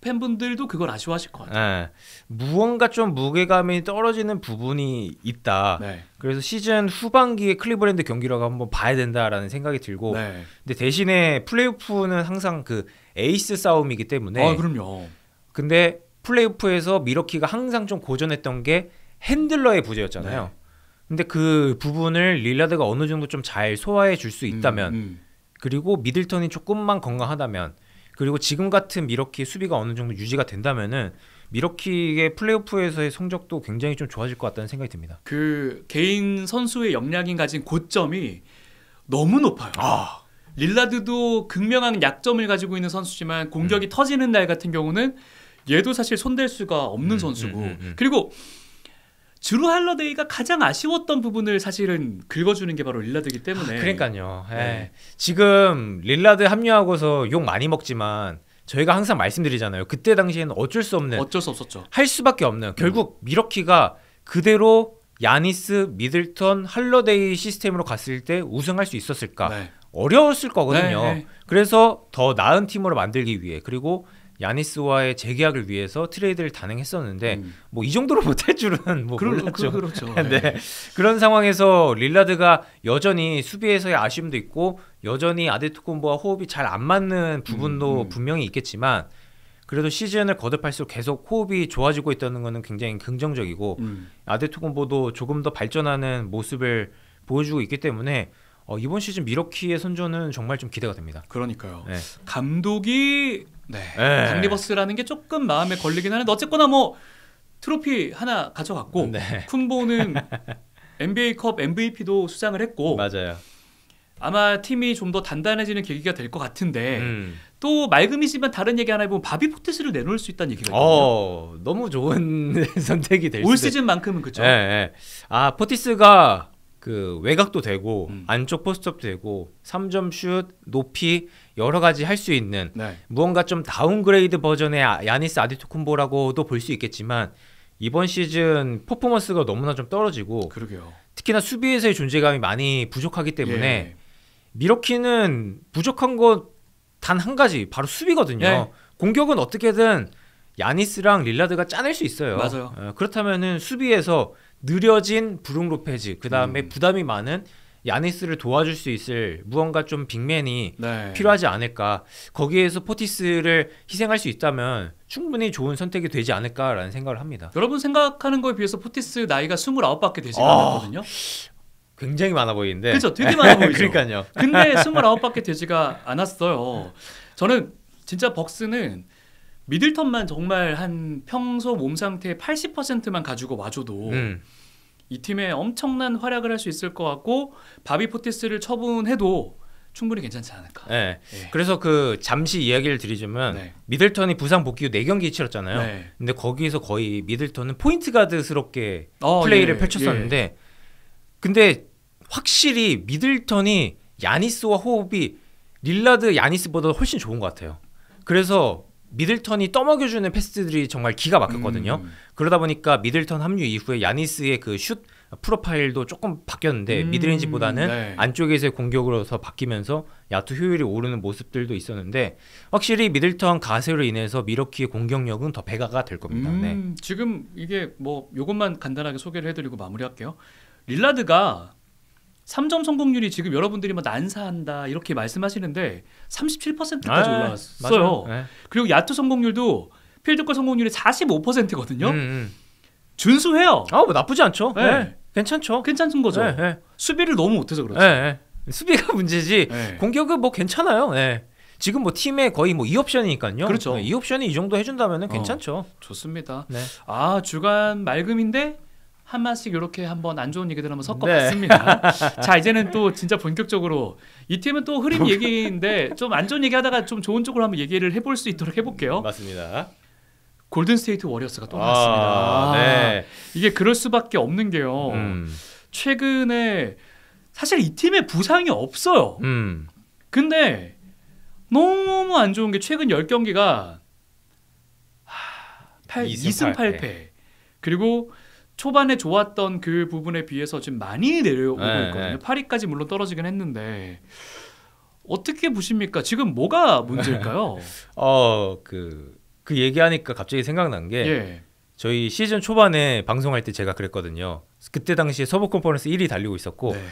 팬분들도 그걸 아쉬워하실 것 같아요. 무언가 좀 무게감이 떨어지는 부분이 있다. 네. 그래서 시즌 후반기에 클리브랜드 경기라고 한번 봐야 된다라는 생각이 들고 근데 대신에 플레이오프는 항상 그 에이스 싸움이기 때문에 그럼요. 근데 플레이오프에서 미러키가 항상 좀 고전했던 게 핸들러의 부재였잖아요. 근데 그 부분을 릴라드가 어느 정도 좀 잘 소화해 줄 수 있다면 그리고 미들턴이 조금만 건강하다면 그리고 지금 같은 미러키 수비가 어느 정도 유지가 된다면은 미러키의 플레이오프에서의 성적도 굉장히 좀 좋아질 것 같다는 생각이 듭니다. 그 개인 선수의 역량이 가진 고점이 너무 높아요. 릴라드도 극명한 약점을 가지고 있는 선수지만 공격이 터지는 날 같은 경우는 얘도 사실 손댈 수가 없는 선수고 그리고 주루 할러데이가 가장 아쉬웠던 부분을 사실은 긁어주는 게 바로 릴라드이기 때문에 그러니까요. 지금 릴라드 합류하고서 욕 많이 먹지만 저희가 항상 말씀드리잖아요. 그때 당시에는 어쩔 수 없었죠. 할 수밖에 없는 결국 미러키가 그대로 야니스, 미들턴, 할러데이 시스템으로 갔을 때 우승할 수 있었을까? 어려웠을 거거든요. 그래서 더 나은 팀으로 만들기 위해 그리고 야니스와의 재계약을 위해서 트레이드를 단행했었는데 뭐 이 정도로 못할 줄은 뭐 몰랐죠. 그렇죠. 그런 상황에서 릴라드가 여전히 수비에서의 아쉬움도 있고 여전히 아데토쿤보와 호흡이 잘 안 맞는 부분도 분명히 있겠지만 그래도 시즌을 거듭할수록 계속 호흡이 좋아지고 있다는 것은 굉장히 긍정적이고 아데토쿤보도 조금 더 발전하는 모습을 보여주고 있기 때문에 이번 시즌 미러키의 선전은 정말 좀 기대가 됩니다. 그러니까요. 감독이 박 리버스라는 게 조금 마음에 걸리긴 하는데 어쨌거나 뭐 트로피 하나 가져갔고 쿤보는 NBA컵 MVP도 수상을 했고 맞아요. 아마 팀이 좀 더 단단해지는 계기가 될 것 같은데 또 맑음이지만 다른 얘기 하나 해보면 바비 포티스를 내놓을 수 있다는 얘기가 있거든요. 너무 좋은 선택이 될 올 시즌만큼은 그렇죠. 포티스가 그 외곽도 되고 안쪽 포스트업도 되고 3점 슛, 높이 여러 가지 할 수 있는 무언가 좀 다운그레이드 버전의 야니스 아데토쿤보라고도 볼 수 있겠지만 이번 시즌 퍼포먼스가 너무나 좀 떨어지고 그러게요. 특히나 수비에서의 존재감이 많이 부족하기 때문에 미러키는 부족한 거 단 한 가지 바로 수비거든요. 공격은 어떻게든 야니스랑 릴라드가 짜낼 수 있어요. 맞아요. 그렇다면은 수비에서 느려진 브룩 로페즈 그 다음에 부담이 많은 야니스를 도와줄 수 있을 무언가 좀 빅맨이 필요하지 않을까. 거기에서 포티스를 희생할 수 있다면 충분히 좋은 선택이 되지 않을까라는 생각을 합니다. 여러분 생각하는 거에 비해서 포티스 나이가 29밖에 되지 않았거든요. 굉장히 많아 보이는데. 그렇죠. 되게 많아 보이죠. 그러니까요. 근데 29밖에 되지가 않았어요. 저는 진짜 벅스는 미들턴만 정말 한 평소 몸 상태의 80%만 가지고 와줘도 이 팀에 엄청난 활약을 할 수 있을 것 같고 바비 포티스를 처분해도 충분히 괜찮지 않을까. 그래서 그 잠시 이야기를 드리자면 미들턴이 부상 복귀 후 4경기 치렀잖아요. 근데 거기서 거의 미들턴은 포인트 가드스럽게 플레이를 펼쳤었는데 근데 확실히 미들턴이 야니스와 호흡이 릴라드 야니스보다 훨씬 좋은 것 같아요. 그래서 미들턴이 떠먹여주는 패스들이 정말 기가 막혔거든요. 그러다 보니까 미들턴 합류 이후에 야니스의 그 슛 프로파일도 조금 바뀌었는데 미드레인지보다는 안쪽에서의 공격으로서 바뀌면서 야투 효율이 오르는 모습들도 있었는데 확실히 미들턴 가세로 인해서 미러키의 공격력은 더 배가가 될 겁니다. 지금 이게 뭐 요것만 간단하게 소개를 해드리고 마무리할게요. 릴라드가 3점 성공률이 지금 여러분들이 막 난사한다 이렇게 말씀하시는데 37%까지 올라왔어요. 그리고 야투 성공률도 필드골 성공률이 45%거든요. 준수해요. 뭐 나쁘지 않죠. 괜찮죠. 괜찮은 거죠. 수비를 너무 못해서 그렇죠. 수비가 문제지. 공격은 뭐 괜찮아요. 지금 뭐 팀에 거의 뭐 2옵션이니까요. 그렇죠. 2옵션이 이 정도 해준다면 괜찮죠. 좋습니다. 주간 맑음인데 한 마씩 이렇게 한번 안 좋은 얘기들 한번 섞어봤습니다. 자 이제는 또 진짜 본격적으로 이 팀은 또 흐린 얘기인데 좀 안 좋은 얘기하다가 좀 좋은 쪽으로 한번 얘기를 해볼 수 있도록 해볼게요. 맞습니다. 골든스테이트 워리어스가 또 나왔습니다. 이게 그럴 수밖에 없는 게요. 최근에 사실 이 팀에 부상이 없어요. 근데 너무 안 좋은 게 최근 10경기가 2승 8패. 그리고 초반에 좋았던 그 부분에 비해서 지금 많이 내려오고 있거든요. 8위까지 물론 떨어지긴 했는데 어떻게 보십니까? 지금 뭐가 문제일까요? 그 얘기하니까 갑자기 생각난 게 예. 저희 시즌 초반에 방송할 때 제가 그랬거든요. 그때 당시에 서부 컨퍼런스 1위 달리고 있었고 네.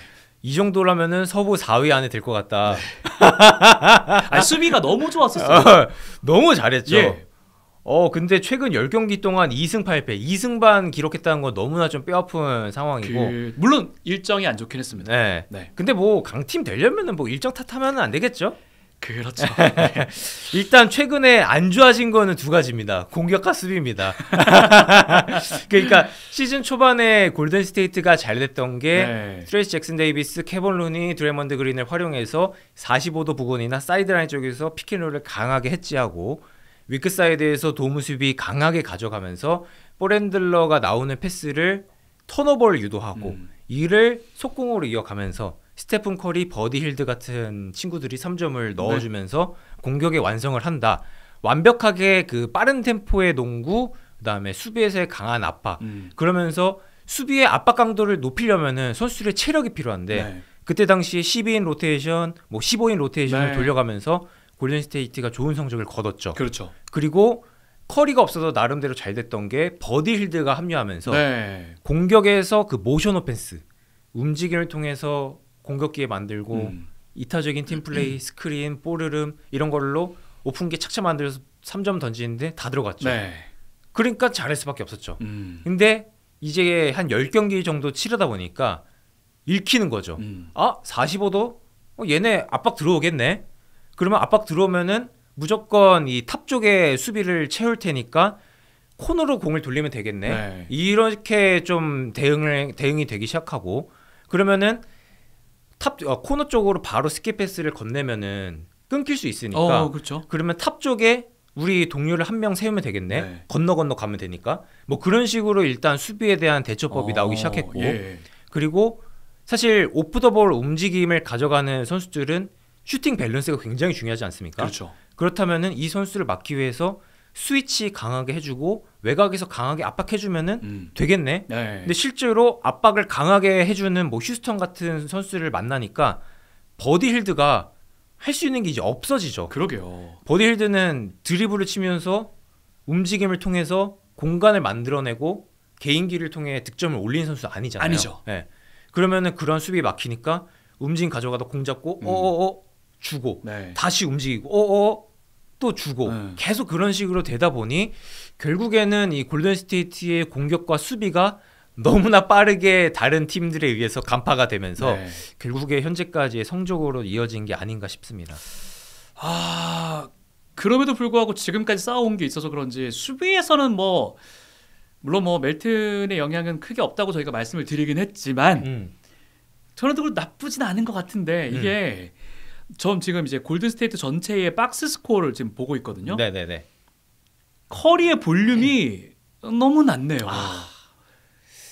이 정도라면은 서부 4위 안에 들 것 같다. 네. 아니, 수비가 너무 좋았었어요. 너무 잘했죠. 예. 근데 최근 10경기 동안 2승 8패, 2승 반 기록했다는 건 너무나 좀 뼈아픈 상황이고. 물론 일정이 안 좋긴 했습니다. 네. 네. 근데 뭐 강팀 되려면은 뭐 일정 탓하면은 안 되겠죠? 그렇죠. 일단 최근에 안 좋아진 거는 두 가지입니다. 공격과 수비입니다. 그러니까 시즌 초반에 골든 스테이트가 잘 됐던 게 트레이시 잭슨 데이비스, 케본 루니, 드레먼드 그린을 활용해서 45도 부근이나 사이드라인 쪽에서 피켓롤을 강하게 해치하고 위크 사이드에서 도무 수비 강하게 가져가면서 볼 핸들러가 나오는 패스를 턴오버를 유도하고 이를 속공으로 이어가면서 스테픈 커리, 버디 힐드 같은 친구들이 3점을 넣어주면서 공격의 완성을 한다. 완벽하게 그 빠른 템포의 농구, 그다음에 수비에서의 강한 압박. 그러면서 수비의 압박 강도를 높이려면은 선수들의 체력이 필요한데 그때 당시에 12인 로테이션, 뭐 15인 로테이션을 돌려가면서 골든 스테이트가 좋은 성적을 거뒀죠. 그렇죠. 그리고 커리가 없어서 나름대로 잘 됐던 게 버디 힐드가 합류하면서 공격에서 그 모션 오펜스, 움직임을 통해서 공격 기회 만들고 이타적인 팀 플레이, 스크린, 볼흐름 이런 걸로 오픈기 착착 만들어서 3점 던지는데 다 들어갔죠. 그러니까 잘할 수밖에 없었죠. 근데 이제 한 10경기 정도 치르다 보니까 읽히는 거죠. 45도? 얘네 압박 들어오겠네. 그러면 압박 들어오면은 무조건 이 탑 쪽에 수비를 채울 테니까 코너로 공을 돌리면 되겠네. 이렇게 좀 대응이 되기 시작하고 그러면은 코너 쪽으로 바로 스킵 패스를 건네면은 끊길 수 있으니까. 그렇죠. 그러면 탑 쪽에 우리 동료를 한 명 세우면 되겠네. 건너 가면 되니까. 뭐 그런 식으로 일단 수비에 대한 대처법이 나오기 시작했고. 그리고 사실 오프 더 볼 움직임을 가져가는 선수들은 슈팅 밸런스가 굉장히 중요하지 않습니까? 그렇죠. 그렇다면은 이 선수를 막기 위해서 스위치 강하게 해주고 외곽에서 강하게 압박해주면은 되겠네. 근데 실제로 압박을 강하게 해주는 뭐 휴스턴 같은 선수를 만나니까 버디 힐드가 할 수 있는 게 이제 없어지죠. 그러게요. 버디 힐드는 드리블을 치면서 움직임을 통해서 공간을 만들어내고 개인기를 통해 득점을 올리는 선수 아니잖아요. 아니죠. 그러면은 그런 수비 막히니까 움직임 가져가다 공 잡고 주고 다시 움직이고 또 주고 계속 그런 식으로 되다 보니 결국에는 이 골든 스테이트의 공격과 수비가 너무나 빠르게 다른 팀들에 의해서 간파가 되면서 결국에 현재까지의 성적으로 이어진 게 아닌가 싶습니다. 그럼에도 불구하고 지금까지 쌓아온 게 있어서 그런지 수비에서는 물론 멜튼의 영향은 크게 없다고 저희가 말씀을 드리긴 했지만 저는 또 나쁘진 않은 것 같은데 이게 전 지금 이제 골든 스테이트 전체의 박스 스코어를 지금 보고 있거든요. 네네네. 커리의 볼륨이 너무 낮네요.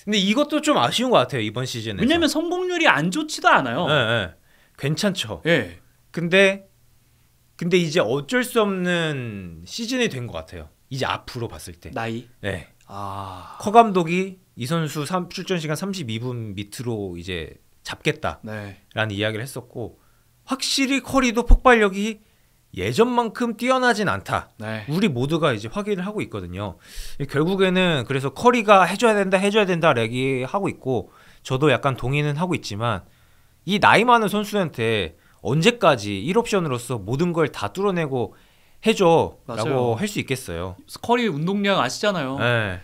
근데 이것도 좀 아쉬운 것 같아요 이번 시즌에. 왜냐면 성공률이 안 좋지도 않아요. 괜찮죠. 근데 이제 어쩔 수 없는 시즌이 된 것 같아요. 이제 앞으로 봤을 때. 나이. 커 감독이 이 선수 출전 시간 32분 밑으로 이제 잡겠다라는 이야기를 했었고 확실히 커리도 폭발력이 예전만큼 뛰어나진 않다. 우리 모두가 이제 확인을 하고 있거든요. 결국에는 그래서 커리가 해줘야 된다 얘기하고 있고 저도 약간 동의는 하고 있지만 이 나이 많은 선수한테 언제까지 1옵션으로서 모든 걸 다 뚫어내고 해줘라고 할 수 있겠어요. 커리 운동량 아시잖아요.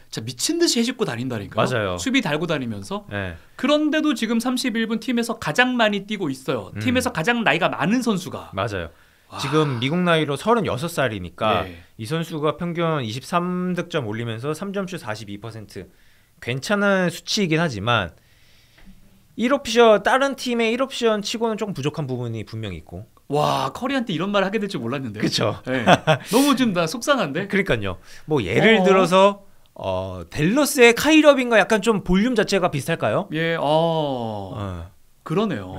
진짜 미친 듯이 해집고 다닌다니까요. 맞아요. 수비 달고 다니면서. 그런데도 지금 31분 팀에서 가장 많이 뛰고 있어요. 팀에서 가장 나이가 많은 선수가. 맞아요. 지금 미국 나이로 36살이니까 이 선수가 평균 23득점 올리면서 3점슛 42%. 괜찮은 수치이긴 하지만 1옵션 다른 팀의 1옵션 치고는 조금 부족한 부분이 분명히 있고. 와, 커리한테 이런 말을 하게 될 줄 몰랐는데요. 그렇죠. 너무 좀 나 속상한데. 그러니까요. 뭐 예를 들어서 댈러스의 카이럽인가 약간 좀 볼륨 자체가 비슷할까요? 그러네요.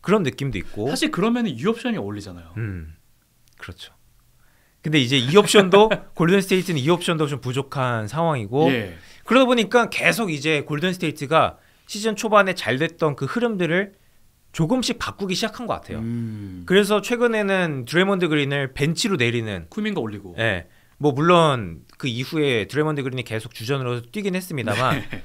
그런 느낌도 있고. 사실 그러면 이 옵션이 어울리잖아요. 그렇죠. 근데 이제 이 옵션도 골든 스테이트는 이 옵션도 좀 부족한 상황이고 예. 그러다 보니까 계속 이제 골든 스테이트가 시즌 초반에 잘 됐던 그 흐름들을 조금씩 바꾸기 시작한 것 같아요. 그래서 최근에는 드레몬드 그린을 벤치로 내리는 쿠민가 올리고. 예. 뭐 물론 그 이후에 드레몬드 그린이 계속 주전으로 뛰긴 했습니다만 네.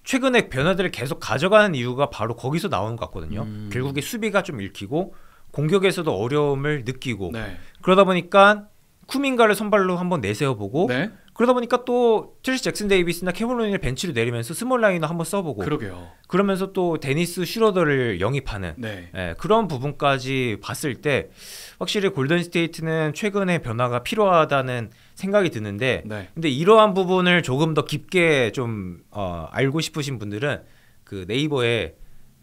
최근에 변화들을 계속 가져가는 이유가 바로 거기서 나오는 것 같거든요. 결국에 수비가 좀 읽히고 공격에서도 어려움을 느끼고 네. 그러다 보니까 쿠민가를 선발로 한번 내세워보고 네. 그러다 보니까 또 트리스 잭슨 데이비스나 케빈 로닌을 벤치로 내리면서 스몰 라인을 한번 써보고 그러게요. 그러면서 또 데니스 슈러더를 영입하는 네. 그런 부분까지 봤을 때 확실히 골든 스테이트는 최근에 변화가 필요하다는 생각이 드는데 네. 근데 이러한 부분을 조금 더 깊게 좀 알고 싶으신 분들은 그 네이버에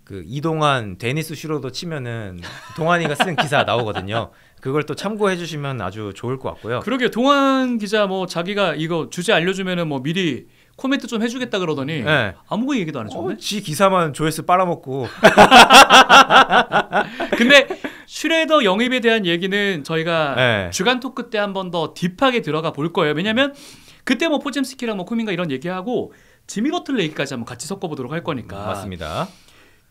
그 이동환 데니스 슈러더 치면은 동환이가 쓴 기사 나오거든요. 그걸 또 참고해 주시면 아주 좋을 것 같고요. 그러게 동환 기자 뭐 자기가 이거 주제 알려주면은 뭐 미리 코멘트 좀 해주겠다 그러더니 네. 아무 얘기도 안 해줬네. 지 기사만 조회수 빨아먹고. 근데 슈레더 영입에 대한 얘기는 저희가 네. 주간 토크 때 한 번 더 딥하게 들어가 볼 거예요. 왜냐면 그때 뭐 포젬스키랑 뭐 쿠민가 이런 얘기하고 지미 버틀러 얘기까지 한번 같이 섞어보도록 할 거니까. 맞습니다.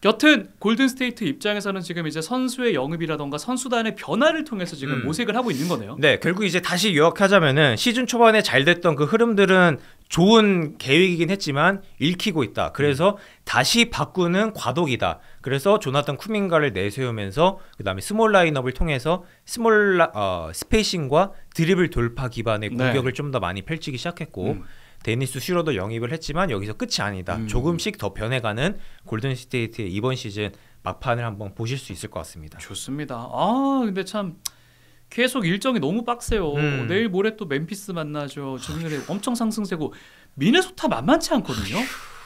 여튼 골든 스테이트 입장에서는 지금 이제 선수의 영입이라던가 선수단의 변화를 통해서 지금 모색을 하고 있는 거네요. 네, 결국 이제 다시 요약하자면은 시즌 초반에 잘 됐던 그 흐름들은 좋은 계획이긴 했지만 읽히고 있다. 그래서 다시 바꾸는 과도기다. 그래서 조나탄 쿠민가를 내세우면서 그다음에 스몰 라인업을 통해서 스페이싱과 드리블 돌파 기반의 공격을 좀 더 많이 펼치기 시작했고 데니스 슈러도 영입을 했지만 여기서 끝이 아니다. 조금씩 더 변해가는 골든 스테이트의 이번 시즌 막판을 한번 보실 수 있을 것 같습니다. 좋습니다. 아 근데 참 계속 일정이 너무 빡세요. 내일 모레 또 멤피스 만나죠. 주민들이 엄청 상승세고 미네소타 만만치 않거든요.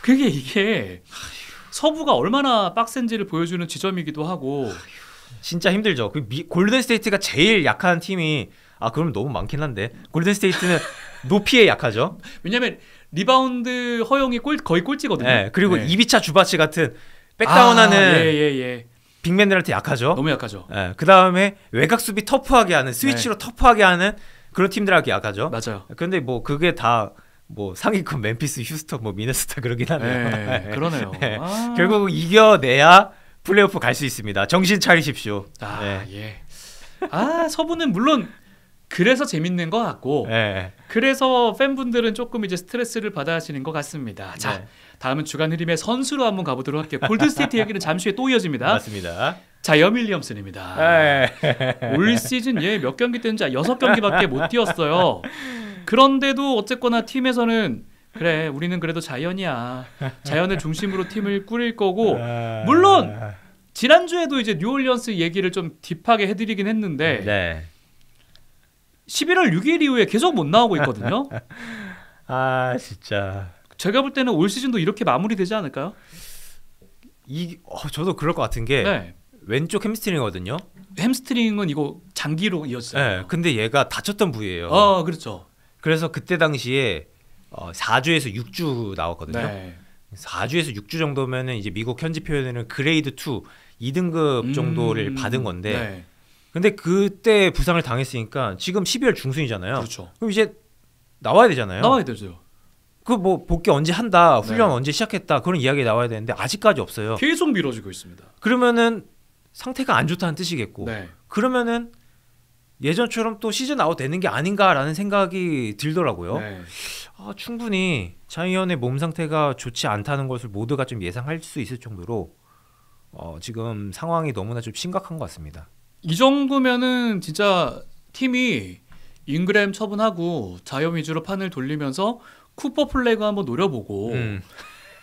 그게 이게 서부가 얼마나 빡센지를 보여주는 지점이기도 하고. 진짜 힘들죠. 골든 스테이트가 제일 약한 팀이 그럼 너무 많긴 한데 골든 스테이트는 높이에 약하죠. 왜냐면 리바운드 허용이 거의 꼴찌거든요. 네, 그리고 네. 이비차 주바치 같은 백다운하는 예. 빅맨들한테 약하죠. 너무 약하죠. 네, 그 다음에 외곽 수비 터프하게 하는 스위치로 터프하게 하는 그런 팀들하고 약하죠. 맞아요. 근데 뭐 그게 다 뭐 상위권 멤피스, 휴스턴, 뭐 미네소타 그러긴 하네요. 네, 그러네요. 네. 결국 이겨내야 플레이오프 갈 수 있습니다. 정신 차리십시오. 예. 서부는 물론 그래서 재밌는 것 같고, 그래서 팬분들은 조금 이제 스트레스를 받아 하시는 것 같습니다. 자, 다음은 주간 흐림의 선수로 한번 가보도록 할게요. 골든 스테이트 얘기는 잠시 후에 또 이어집니다. 맞습니다. 자이언 윌리엄슨입니다. 올 시즌 몇 경기 뛰는지 6경기밖에 못 뛰었어요. 그런데도 어쨌거나 팀에서는 그래 우리는 그래도 자이언이야. 자이언을 중심으로 팀을 꾸릴 거고 물론 지난주에도 이제 뉴올리언스 얘기를 좀 딥하게 해드리긴 했는데 11월 6일 이후에 계속 못 나오고 있거든요. 진짜 제가 볼 때는 올 시즌도 이렇게 마무리되지 않을까요? 저도 그럴 것 같은 게 왼쪽 햄스트링이거든요. 햄스트링은 이거 장기로 이어지잖아요. 네, 근데 얘가 다쳤던 부위예요. 그렇죠. 그래서 그때 당시에 4주에서 6주 나왔거든요. 네. 4주에서 6주 정도면은 이제 미국 현지 표현에는 그레이드 2 2등급 정도를 받은 건데 근데 그때 부상을 당했으니까 지금 12월 중순이잖아요. 그렇죠. 그럼 이제 나와야 되잖아요. 나와야 되죠. 그 뭐 복귀 언제 한다, 훈련 언제 시작했다 그런 이야기 나와야 되는데 아직까지 없어요. 계속 미뤄지고 있습니다. 그러면은 상태가 안 좋다는 뜻이겠고 그러면은 예전처럼 또 시즌 아웃 되는 게 아닌가라는 생각이 들더라고요. 충분히 자이언의 몸 상태가 좋지 않다는 것을 모두가 좀 예상할 수 있을 정도로 지금 상황이 너무나 좀 심각한 것 같습니다. 이 정도면은 진짜 팀이 잉그램 처분하고 자이언 위주로 판을 돌리면서 쿠퍼 플래그 한번 노려보고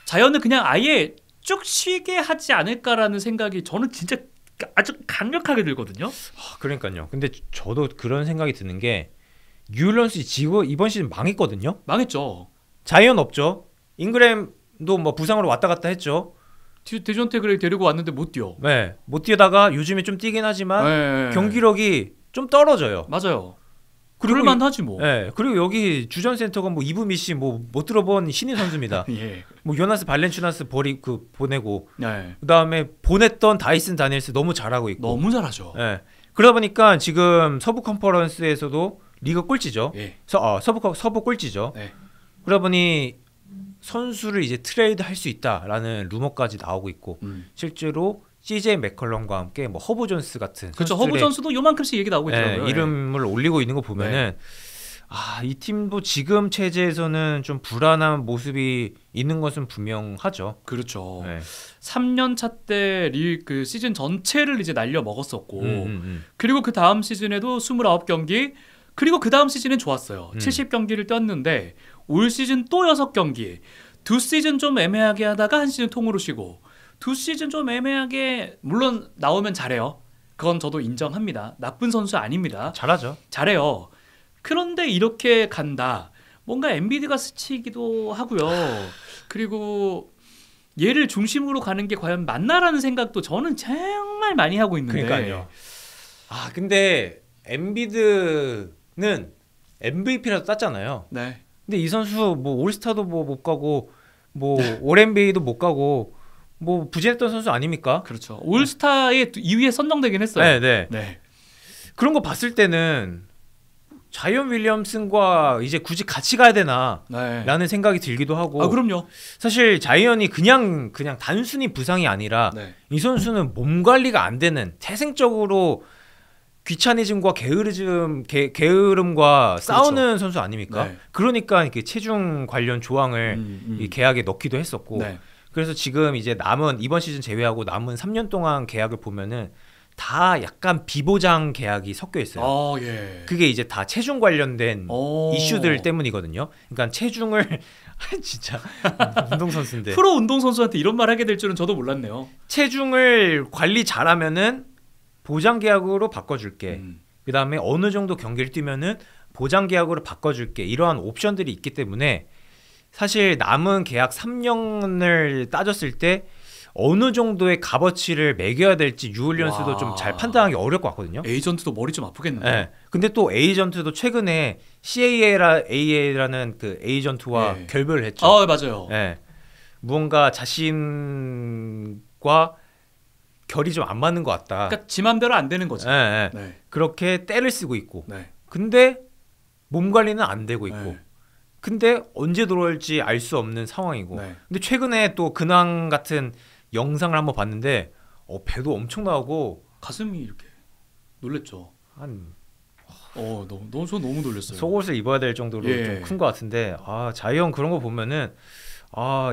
자이언을 그냥 아예 쭉 쉬게 하지 않을까라는 생각이 저는 진짜 아주 강력하게 들거든요. 그러니까요. 근데 저도 그런 생각이 드는 게 뉴올리언스 지금 이번 시즌 망했거든요. 망했죠. 자이언 없죠. 잉그램도 뭐 부상으로 왔다 갔다 했죠. 데존테 그레이 데리고 왔는데 못 뛰어. 네, 못 뛰다가 요즘에 좀 뛰긴 하지만 경기력이 좀 떨어져요. 맞아요. 그럴만 하지 뭐. 네, 그리고 여기 주전 센터가 뭐 이브미 씨 뭐 못 들어본 신인 선수입니다. 뭐 요나스 발렌추나스 보내고 그다음에 보냈던 다이슨 다니엘스 너무 잘하고 있고. 너무 잘하죠. 네. 그러다 보니까 지금 서부 컨퍼런스에서도 리그 꼴찌죠. 예. 서부 꼴찌죠. 네. 그러다 보니 선수를 이제 트레이드 할 수 있다라는 루머까지 나오고 있고 실제로 CJ 맥컬럼과 함께 뭐 허브 존스 같은 그렇죠. 허브 존스도 요만큼씩 얘기 나오고 있더라고요. 이름을 올리고 있는 거 보면은 이 팀도 지금 체제에서는 좀 불안한 모습이 있는 것은 분명하죠. 그렇죠. 3년 차 때 그 시즌 전체를 이제 날려 먹었었고 그리고 그 다음 시즌에도 29경기 그리고 그 다음 시즌은 좋았어요. 70경기를 뛰었는데 올 시즌 또 6경기. 두 시즌 좀 애매하게 하다가 한 시즌 통으로 쉬고 두 시즌 좀 애매하게 물론 나오면 잘해요. 그건 저도 인정합니다. 나쁜 선수 아닙니다. 잘하죠. 잘해요. 그런데 이렇게 간다. 뭔가 엔비디가 스치기도 하고요. 그리고 얘를 중심으로 가는 게 과연 맞나라는 생각도 저는 정말 많이 하고 있는데. 그러니까요. 근데 엔비드는 MVP라도 땄잖아요. 네. 근데 이 선수 뭐 올스타도 뭐 못 가고 뭐 올 NBA도 못 가고 뭐 부진했던 선수 아닙니까? 그렇죠. 올스타에 2위에 선정되긴 했어요. 네. 그런 거 봤을 때는 자이언 윌리엄슨과 이제 굳이 같이 가야 되나 라는 생각이 들기도 하고. 그럼요. 사실 자이언이 그냥 단순히 부상이 아니라 이 선수는 몸 관리가 안 되는 태생적으로 귀차니즘과 게으름과 싸우는 선수 아닙니까? 그러니까 이렇게 체중 관련 조항을 이 계약에 넣기도 했었고. 그래서 지금 이제 이번 시즌 제외하고 남은 3년 동안 계약을 보면은 다 약간 비보장 계약이 섞여 있어요. 그게 이제 다 체중 관련된 이슈들 때문이거든요. 그러니까 체중을 진짜 운동선수인데 프로 운동선수한테 이런 말 하게 될 줄은 저도 몰랐네요. 체중을 관리 잘하면은 보장 계약으로 바꿔줄게. 그 다음에 어느 정도 경기를 뛰면은 보장 계약으로 바꿔줄게. 이러한 옵션들이 있기 때문에 사실 남은 계약 3년을 따졌을 때 어느 정도의 값어치를 매겨야 될지 유올리언스도 좀 잘 판단하기 어려울 것 같거든요. 에이전트도 머리 좀 아프겠네요. 근데 또 에이전트도 최근에 CAA라는 그 에이전트와 결별을 했죠. 맞아요. 무언가 자신과 결이 좀 안 맞는 것 같다. 그러니까 지 맘대로 안 되는 거죠. 그렇게 때를 쓰고 있고. 근데 몸 관리는 안 되고 있고. 근데 언제 돌아올지 알 수 없는 상황이고. 근데 최근에 또 근황 같은 영상을 한번 봤는데 배도 엄청 나오고 가슴이 이렇게 놀랬죠. 너무 놀랐어요. 속옷을 입어야 될 정도로 좀 큰 것 같은데 자이언 그런 거 보면은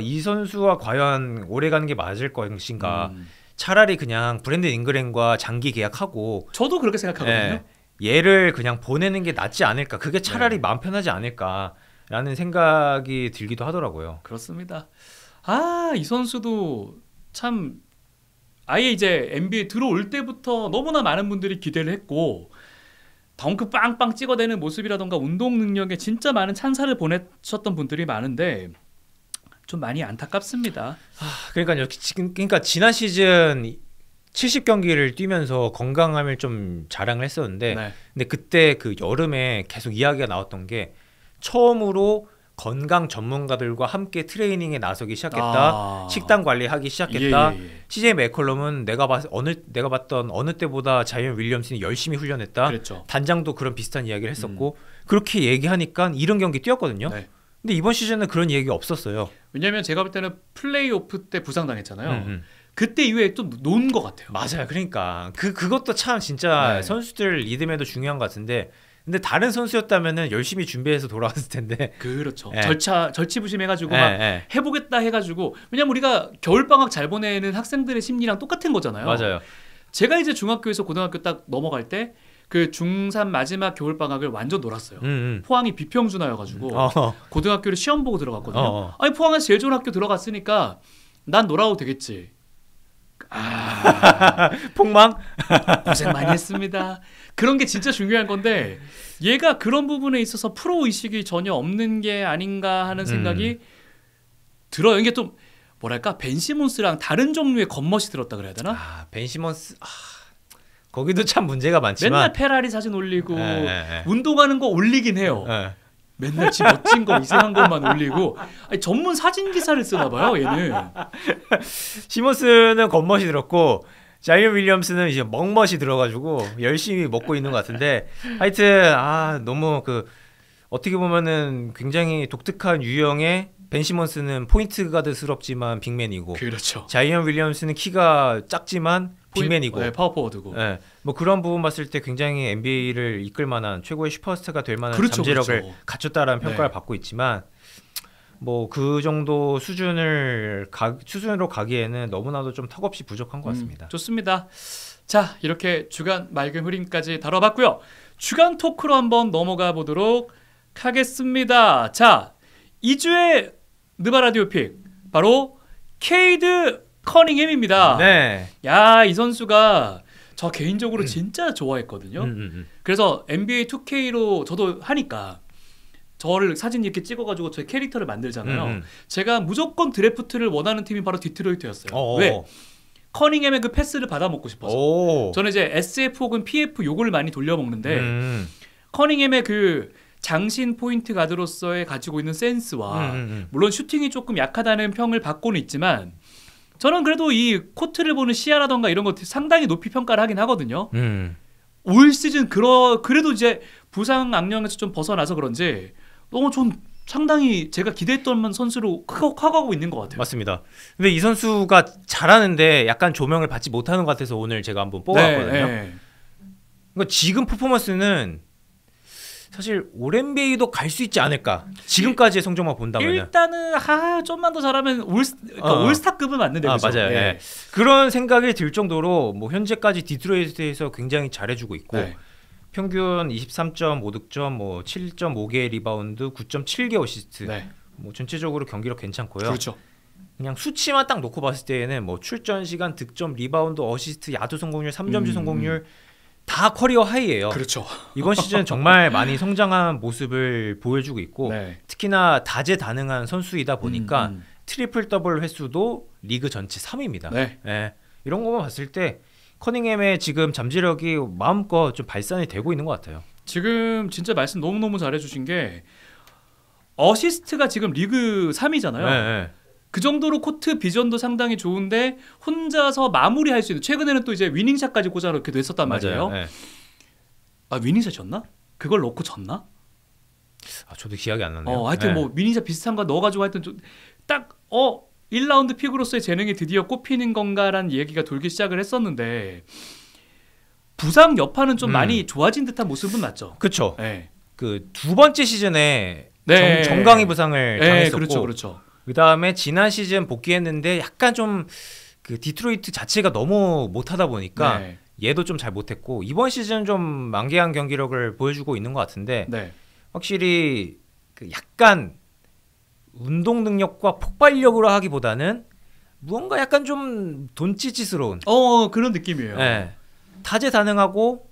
이 선수와 과연 오래 가는 게 맞을 것인가. 차라리 그냥 브랜든 잉그램과 장기 계약하고 저도 그렇게 생각하거든요. 얘를 그냥 보내는 게 낫지 않을까. 그게 차라리 마음 편하지 않을까라는 생각이 들기도 하더라고요. 그렇습니다. 이 선수도 참 아예 이제 NBA 들어올 때부터 너무나 많은 분들이 기대를 했고 덩크 빵빵 찍어대는 모습이라던가 운동 능력에 진짜 많은 찬사를 보내셨던 분들이 많은데 좀 많이 안타깝습니다. 그러니까 지난 시즌 70경기를 뛰면서 건강함을 좀 자랑을 했었는데 근데 그때 그 여름에 계속 이야기가 나왔던 게 처음으로 건강 전문가들과 함께 트레이닝에 나서기 시작했다. 식단 관리하기 시작했다. CJ 맥컬럼은 내가 봤던 어느 때보다 자이언 윌리엄슨이 열심히 훈련했다. 그랬죠. 단장도 그런 비슷한 이야기를 했었고 그렇게 얘기하니까 이런 경기 뛰었거든요. 근데 이번 시즌은 그런 얘기가 없었어요. 왜냐하면 제가 볼 때는 플레이오프 때 부상당했잖아요. 그때 이후에 또 놓은 것 같아요. 맞아요. 그러니까 그것도 참 진짜 선수들 리듬에도 중요한 것 같은데 근데 다른 선수였다면은 열심히 준비해서 돌아왔을 텐데. 그렇죠. 절치부심해가지고 막 해보겠다 해가지고 왜냐면 우리가 겨울방학 잘 보내는 학생들의 심리랑 똑같은 거잖아요. 맞아요. 제가 이제 중학교에서 고등학교 딱 넘어갈 때 그 중3 마지막 겨울방학을 완전 놀았어요. 포항이 비평준화여가지고 고등학교를 시험 보고 들어갔거든요. 아니 포항에서 제일 좋은 학교 들어갔으니까 난 놀아도 되겠지. 폭망? 고생 많이 했습니다. 그런 게 진짜 중요한 건데 얘가 그런 부분에 있어서 프로 의식이 전혀 없는 게 아닌가 하는 생각이 들어요. 이게 좀 뭐랄까 벤 시몬스랑 다른 종류의 겉멋이 들었다 그래야 되나? 벤 시몬스 거기도 참 문제가 많지만 맨날 페라리 사진 올리고 운동하는 거 올리긴 해요. 맨날 지 멋진 거 이상한 것만 올리고 전문 사진 기사를 쓰나 봐요 얘는. 시몬스는 겉멋이 들었고 자이언 윌리엄스는 이제 먹멋이 들어가지고 열심히 먹고 있는 것 같은데 하여튼 너무 어떻게 보면은 굉장히 독특한 유형의 벤 시몬스는 포인트 가드스럽지만 빅맨이고 그렇죠. 자이언 윌리엄스는 키가 작지만 빅맨이고 네, 파워포워드고 네, 뭐 그런 부분 봤을 때 굉장히 NBA를 이끌 만한 최고의 슈퍼스타가 될 만한 그렇죠, 잠재력을 그렇죠. 갖췄다라는 평가를 네. 받고 있지만 뭐 그 정도 수준으로 가기에는 너무나도 좀 턱없이 부족한 것 같습니다. 좋습니다. 자, 이렇게 주간 맑은 흐림까지 다뤄봤고요. 주간 토크로 한번 넘어가 보도록 하겠습니다. 자, 2주의 느바라디오 픽 바로 케이드 커닝햄입니다. 네. 야, 이 선수가 저 개인적으로 진짜 좋아했거든요. 그래서 NBA 2K로 저도 하니까 저를 사진 이렇게 찍어가지고 저의 캐릭터를 만들잖아요. 제가 무조건 드래프트를 원하는 팀이 바로 디트로이트였어요. 왜? 커닝햄의 그 패스를 받아먹고 싶어서. 저는 이제 SF 혹은 PF 요걸 많이 돌려먹는데 커닝햄의 그 장신 포인트 가드로서의 가지고 있는 센스와 물론 슈팅이 조금 약하다는 평을 받고는 있지만 저는 그래도 이 코트를 보는 시야라던가 이런 것 상당히 높이 평가를 하긴 하거든요. 올 시즌 그래도 이제 부상 악령에서 좀 벗어나서 그런지 좀 상당히 제가 기대했던 선수로 커가고 있는 것 같아요. 맞습니다. 근데 이 선수가 잘하는데 약간 조명을 받지 못하는 것 같아서 오늘 제가 한번 뽑아봤거든요. 네. 그러니까 지금 퍼포먼스는 사실 올 NBA도 갈 수 있지 않을까. 지금까지의 성적만 본다면 일단은 좀만 더 잘하면 올스타급은 맞는데 그렇죠? 맞아요. 네. 그런 생각이 들 정도로 뭐 현재까지 디트로이트에서 굉장히 잘해주고 있고 네. 평균 23.5득점, 뭐 7.5개의 리바운드, 9.7개 어시스트. 네. 뭐 전체적으로 경기력 괜찮고요. 그렇죠. 그냥 수치만 딱 놓고 봤을 때에는 뭐 출전 시간, 득점, 리바운드, 어시스트, 야투 성공률, 3점슛 성공률 다 커리어 하이예요. 그렇죠. 이번 시즌 정말 많이 성장한 모습을 보여주고 있고 네. 특히나 다재다능한 선수이다 보니까 트리플 더블 횟수도 리그 전체 3위입니다. 네. 네. 이런 것만 봤을 때 커닝햄의 지금 잠재력이 마음껏 좀 발산이 되고 있는 것 같아요. 지금 진짜 말씀 너무너무 잘해주신 게 어시스트가 지금 리그 3위잖아요. 네. 그 정도로 코트 비전도 상당히 좋은데 혼자서 마무리할 수 있는 최근에는 또 이제 위닝샷까지 꽂아놓기도 했었단 말이에요. 네. 위닝샷이었나? 그걸 넣고 졌나? 저도 기억이 안 나네요. 하여튼 뭐 위닝샷 비슷한 거 넣어가지고 하여튼 딱 1라운드 픽으로서의 재능이 드디어 꼽히는 건가라는 얘기가 돌기 시작을 했었는데 부상 여파는 좀 많이 좋아진 듯한 모습은 맞죠. 그렇죠. 네. 그 두 번째 시즌에 네. 정강이 부상을 당했었고 그렇죠. 그 다음에 지난 시즌 복귀했는데 약간 좀 그 디트로이트 자체가 너무 못하다 보니까 네. 얘도 좀 잘 못했고 이번 시즌 좀 만개한 경기력을 보여주고 있는 것 같은데 네. 확실히 그 약간 운동 능력과 폭발력으로 하기보다는 무언가 약간 좀 돈치치스러운 그런 느낌이에요. 네. 다재다능하고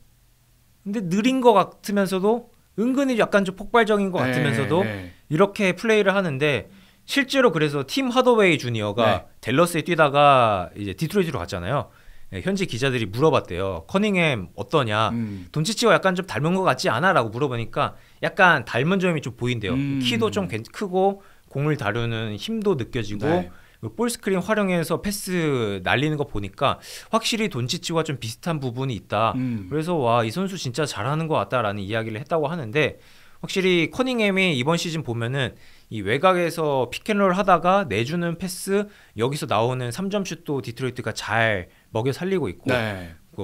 근데 느린 것 같으면서도 은근히 약간 좀 폭발적인 것 같으면서도 이렇게 플레이를 하는데 실제로 그래서 팀 하더웨이 주니어가 댈러스에 뛰다가 이제 디트로이트로 갔잖아요. 현지 기자들이 물어봤대요. 커닝햄 어떠냐? 돈치치와 약간 좀 닮은 것 같지 않아? 라고 물어보니까 약간 닮은 점이 좀 보인대요. 키도 좀 크고 공을 다루는 힘도 느껴지고 볼스크린 활용해서 패스 날리는 거 보니까 확실히 돈치치와 좀 비슷한 부분이 있다. 그래서 와, 이 선수 진짜 잘하는 것 같다라는 이야기를 했다고 하는데 확실히 커닝햄이 이번 시즌 보면은 이 외곽에서 피켄롤 하다가 내주는 패스 여기서 나오는 3점 슛도 디트로이트가 잘 먹여 살리고 있고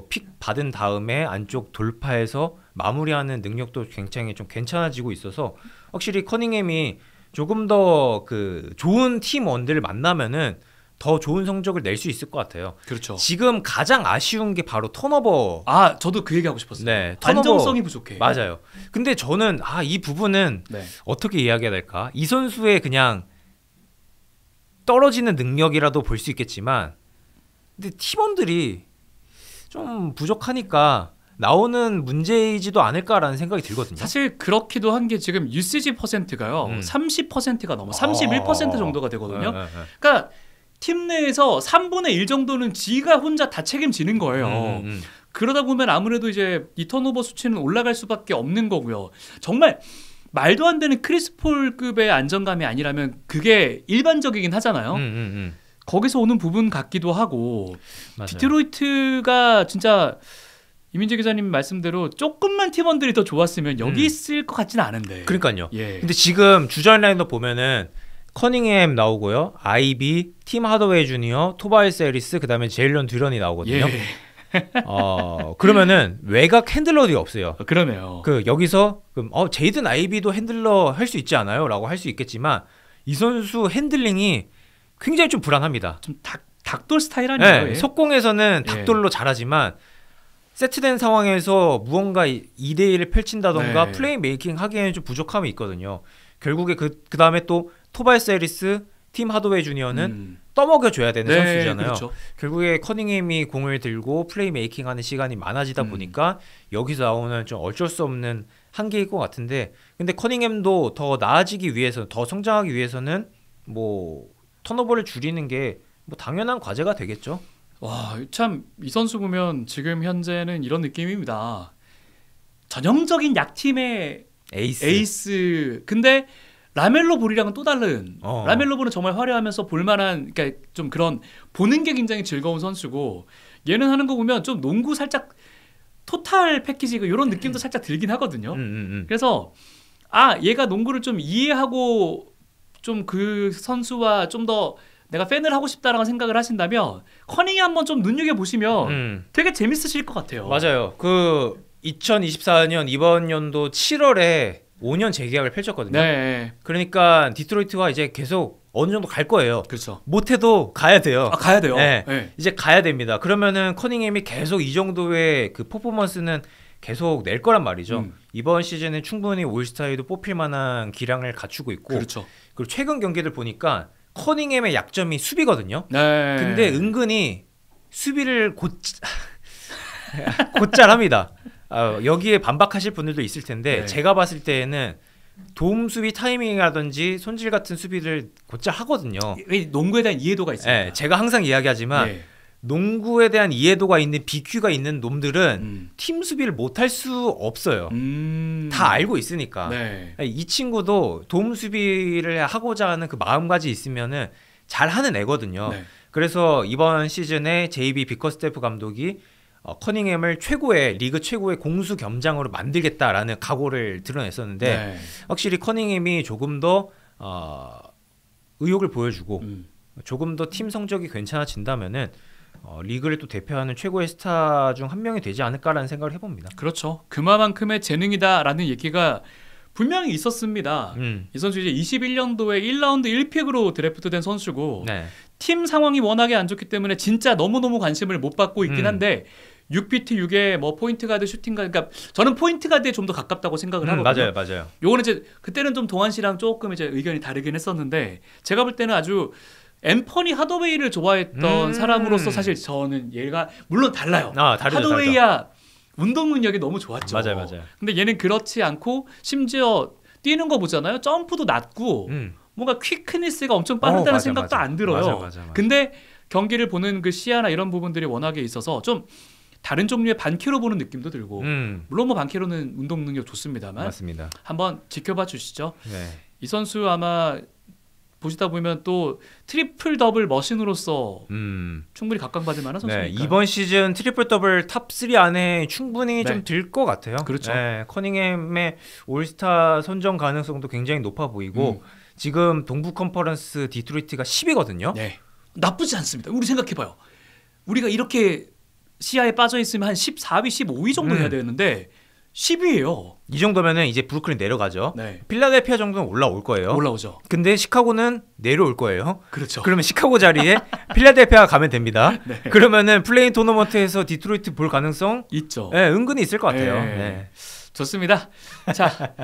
픽 받은 다음에 안쪽 돌파해서 마무리하는 능력도 굉장히 좀 괜찮아지고 있어서 확실히 커닝햄이 조금 더 그 좋은 팀원들을 만나면은 더 좋은 성적을 낼 수 있을 것 같아요. 그렇죠. 지금 가장 아쉬운 게 바로 턴오버. 저도 그 얘기하고 싶었어요. 네, 안정성이 부족해. 맞아요. 근데 저는 이 부분은 어떻게 이야기해야 될까? 이 선수의 그냥 떨어지는 능력이라도 볼 수 있겠지만 근데 팀원들이 좀 부족하니까 나오는 문제이지도 않을까라는 생각이 들거든요. 사실 그렇기도 한 게 지금 유시지 퍼센트가요. 30%가 넘어 31% 정도가 되거든요. 그러니까 팀 내에서 3분의 1 정도는 지가 혼자 다 책임지는 거예요. 그러다 보면 아무래도 이제 이 턴오버 수치는 올라갈 수밖에 없는 거고요. 정말 말도 안 되는 크리스 폴급의 안정감이 아니라면 그게 일반적이긴 하잖아요. 거기서 오는 부분 같기도 하고 맞아요. 디트로이트가 진짜 이민재 기자님 말씀대로 조금만 팀원들이 더 좋았으면 여기 있을 것 같지는 않은데. 그러니까요. 예. 근데 지금 주전 라인업 보면은 커닝햄 나오고요, 아이비, 팀 하더웨이 주니어, 토바이스 해리스, 그다음에 제일런 듀런이 나오거든요. 예. 그러면은 외곽 핸들러들이 없어요. 그러네요. 그 여기서 제이든 아이비도 핸들러 할 수 있지 않아요?라고 할 수 있겠지만 이 선수 핸들링이 굉장히 좀 불안합니다. 좀 닭돌 스타일 아니에요? 네, 예. 속공에서는 닭돌로 잘하지만 세트된 상황에서 무언가 2대1을 펼친다던가 네. 플레이 메이킹 하기에는 좀 부족함이 있거든요. 결국에 그 다음에 또 토바이스 해리스, 팀 하더웨이 주니어는 떠먹여줘야 되는 선수잖아요. 그렇죠. 결국에 커닝햄이 공을 들고 플레이 메이킹하는 시간이 많아지다 보니까 여기서 나오는 좀 어쩔 수 없는 한계일 것 같은데, 근데 커닝햄도 더 나아지기 위해서, 더 성장하기 위해서는 뭐 턴오버를 줄이는 게 뭐 당연한 과제가 되겠죠. 와, 참 이 선수 보면 지금 현재는 이런 느낌입니다. 전형적인 약팀의 에이스. 근데 라멜로 볼이랑은 또 다른. 라멜로 볼은 정말 화려하면서 볼만한, 그러니까 좀 그런 보는 게 굉장히 즐거운 선수고, 얘는 하는 거 보면 좀 농구 살짝 토탈 패키지고 이런 느낌도 살짝 들긴 하거든요. 그래서 얘가 농구를 좀 이해하고 좀 그 선수와 좀 더 내가 팬을 하고 싶다라고 생각을 하신다면 커닝이 한번 좀 눈여겨 보시면 되게 재밌으실 것 같아요. 맞아요. 그 2024년 이번 연도 7월에 5년 재계약을 펼쳤거든요. 네. 그러니까 디트로이트와 이제 계속 어느 정도 갈 거예요. 그렇죠. 못해도 가야 돼요. 가야 돼요. 네. 네. 이제 가야 됩니다. 그러면은 커닝햄이 계속 이 정도의 그 퍼포먼스는 계속 낼 거란 말이죠. 이번 시즌에 충분히 올스타에도 뽑힐 만한 기량을 갖추고 있고, 그렇죠. 그리고 최근 경기들 보니까 커닝햄의 약점이 수비거든요. 네. 근데 은근히 수비를 곧잘합니다. 여기에 반박하실 분들도 있을 텐데 제가 봤을 때에는 도움 수비 타이밍이라든지 손질 같은 수비를 곧잘 하거든요. 농구에 대한 이해도가 있습니다. 제가 항상 이야기하지만 농구에 대한 이해도가 있는 BQ가 있는 놈들은 팀 수비를 못할 수 없어요. 다 알고 있으니까. 이 친구도 도움 수비를 하고자 하는 그 마음가짐이 있으면은 잘하는 애거든요. 그래서 이번 시즌에 JB 비커스테프 감독이 커닝햄을 리그 최고의 공수 겸장으로 만들겠다라는 각오를 드러냈었는데 확실히 커닝햄이 조금 더 의욕을 보여주고 조금 더 팀 성적이 괜찮아진다면은 리그를 또 대표하는 최고의 스타 중 한 명이 되지 않을까라는 생각을 해봅니다. 그렇죠. 그만큼의 재능이다라는 얘기가 분명히 있었습니다. 이 선수 이제 21년도에 1라운드 1픽으로 드래프트된 선수고 팀 상황이 워낙에 안 좋기 때문에 진짜 너무너무 관심을 못 받고 있긴 한데 6피트 6에 뭐 포인트 가드, 슈팅 가드, 그러니까 저는 포인트 가드에 좀 더 가깝다고 생각을 하거든요. 맞아요. 요거는 이제 그때는 좀 동환 씨랑 조금 이제 의견이 다르긴 했었는데 제가 볼 때는 아주 앰퍼니 하더웨이를 좋아했던 사람으로서 사실 저는 얘가 물론 달라요. 하더웨이야 운동 능력이 너무 좋았죠. 맞아요. 근데 얘는 그렇지 않고 심지어 뛰는 거 보잖아요. 점프도 낮고 뭔가 퀴크니스가 엄청 빠르다는 생각도 안 들어요. 맞아. 근데 경기를 보는 그 시야나 이런 부분들이 워낙에 있어서 좀 다른 종류의 반키로 보는 느낌도 들고 물론 뭐 반키로는 운동 능력 좋습니다만 맞습니다. 한번 지켜봐 주시죠. 이 선수 아마 보시다 보면 또 트리플 더블 머신으로서 충분히 각광받을 만한 선수니까. 이번 시즌 트리플 더블 탑 3 안에 충분히 좀 들 것 같아요. 그렇죠. 커닝햄의 올스타 선정 가능성도 굉장히 높아 보이고 지금 동부 컨퍼런스 디트로이트가 10위거든요. 나쁘지 않습니다. 우리 생각해봐요. 우리가 이렇게 시야에 빠져 있으면 한 14위, 15위 정도 해야 되는데 10위예요. 이 정도면은 이제 브루클린 내려가죠. 필라델피아 정도는 올라올 거예요. 올라오죠. 근데 시카고는 내려올 거예요. 그렇죠. 그러면 시카고 자리에 필라델피아가 가면 됩니다. 그러면은 플레인 토너먼트에서 디트로이트 볼 가능성 있죠. 은근히 있을 것 같아요. 좋습니다. 자,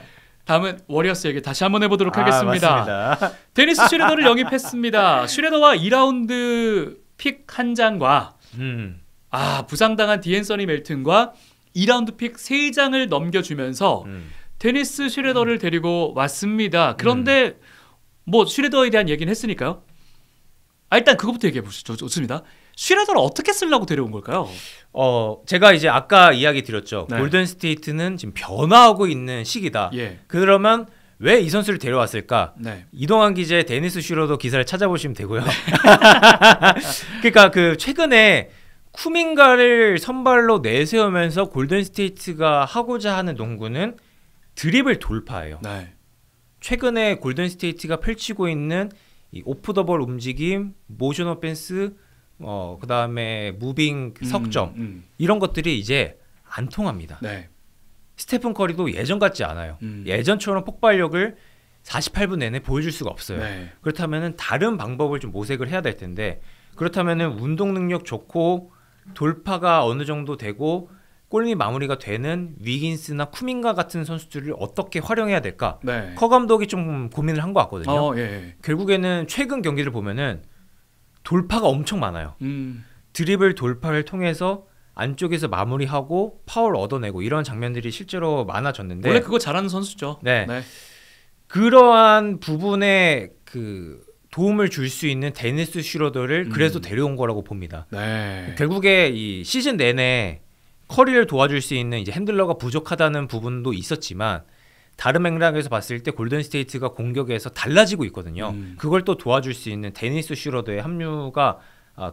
다음은 워리어스 얘기 다시 한번 해보도록 하겠습니다. 맞습니다. 데니스 슈레더를 영입했습니다. 슈레더와 2라운드 픽 한 장과 부상당한 디앤서니 멜튼과 2라운드 픽 3장을 넘겨주면서 데니스 슈레더를 데리고 왔습니다. 그런데 뭐 슈레더에 대한 얘기는 했으니까요. 일단 그것부터 얘기해 보시죠. 좋습니다. 슈레더를 어떻게 쓰려고 데려온 걸까요? 제가 이제 아까 이야기 드렸죠. 골든 스테이트는 지금 변화하고 있는 시기다. 그러면 왜 이 선수를 데려왔을까? 네. 이동환 기자의 데니스 슈러더 기사를 찾아보시면 되고요. 그러니까 그 최근에 쿠밍가를 선발로 내세우면서 골든스테이트가 하고자 하는 농구는 드리블 돌파예요. 네. 최근에 골든스테이트가 펼치고 있는 이 오프 더 볼 움직임, 모션 오펜스, 그다음에 무빙 석점 이런 것들이 이제 안 통합니다. 네. 스테픈 커리도 예전 같지 않아요. 예전처럼 폭발력을 48분 내내 보여줄 수가 없어요. 네. 그렇다면은 다른 방법을 좀 모색을 해야 될 텐데 그렇다면은 운동 능력 좋고 돌파가 어느 정도 되고 골밑 마무리가 되는 위긴스나 쿠밍가 같은 선수들을 어떻게 활용해야 될까? 네. 커 감독이 좀 고민을 한 것 같거든요. 예. 결국에는 최근 경기를 보면은 돌파가 엄청 많아요. 드리블 돌파를 통해서 안쪽에서 마무리하고 파울 얻어내고 이런 장면들이 실제로 많아졌는데 원래 그거 잘하는 선수죠. 네. 그러한 부분에 그 도움을 줄 수 있는 데니스 슈러더를 그래서 데려온 거라고 봅니다. 네. 결국에 이 시즌 내내 커리를 도와줄 수 있는 이제 핸들러가 부족하다는 부분도 있었지만 다른 맥락에서 봤을 때 골든스테이트가 공격에서 달라지고 있거든요. 그걸 또 도와줄 수 있는 데니스 슈러더의 합류가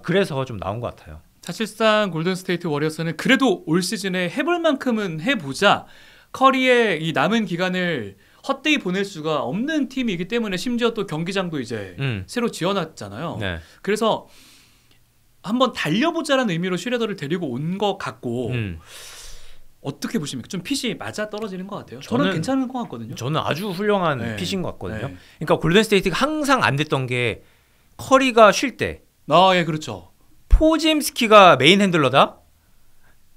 그래서 좀 나온 것 같아요. 사실상 골든스테이트 워리어스는 그래도 올 시즌에 해볼 만큼은 해보자. 커리의 이 남은 기간을 헛되이 보낼 수가 없는 팀이기 때문에 심지어 또 경기장도 이제 새로 지어놨잖아요. 네. 그래서 한번 달려보자라는 의미로 슈레더를 데리고 온 것 같고 어떻게 보십니까? 좀 핏이 맞아 떨어지는 것 같아요. 저는 괜찮은 것 같거든요. 저는 아주 훌륭한 네. 핏인 것 같거든요. 네. 그러니까 골든스테이트가 항상 안 됐던 게 커리가 쉴 때 예, 그렇죠. 포짐스키가 메인 핸들러다?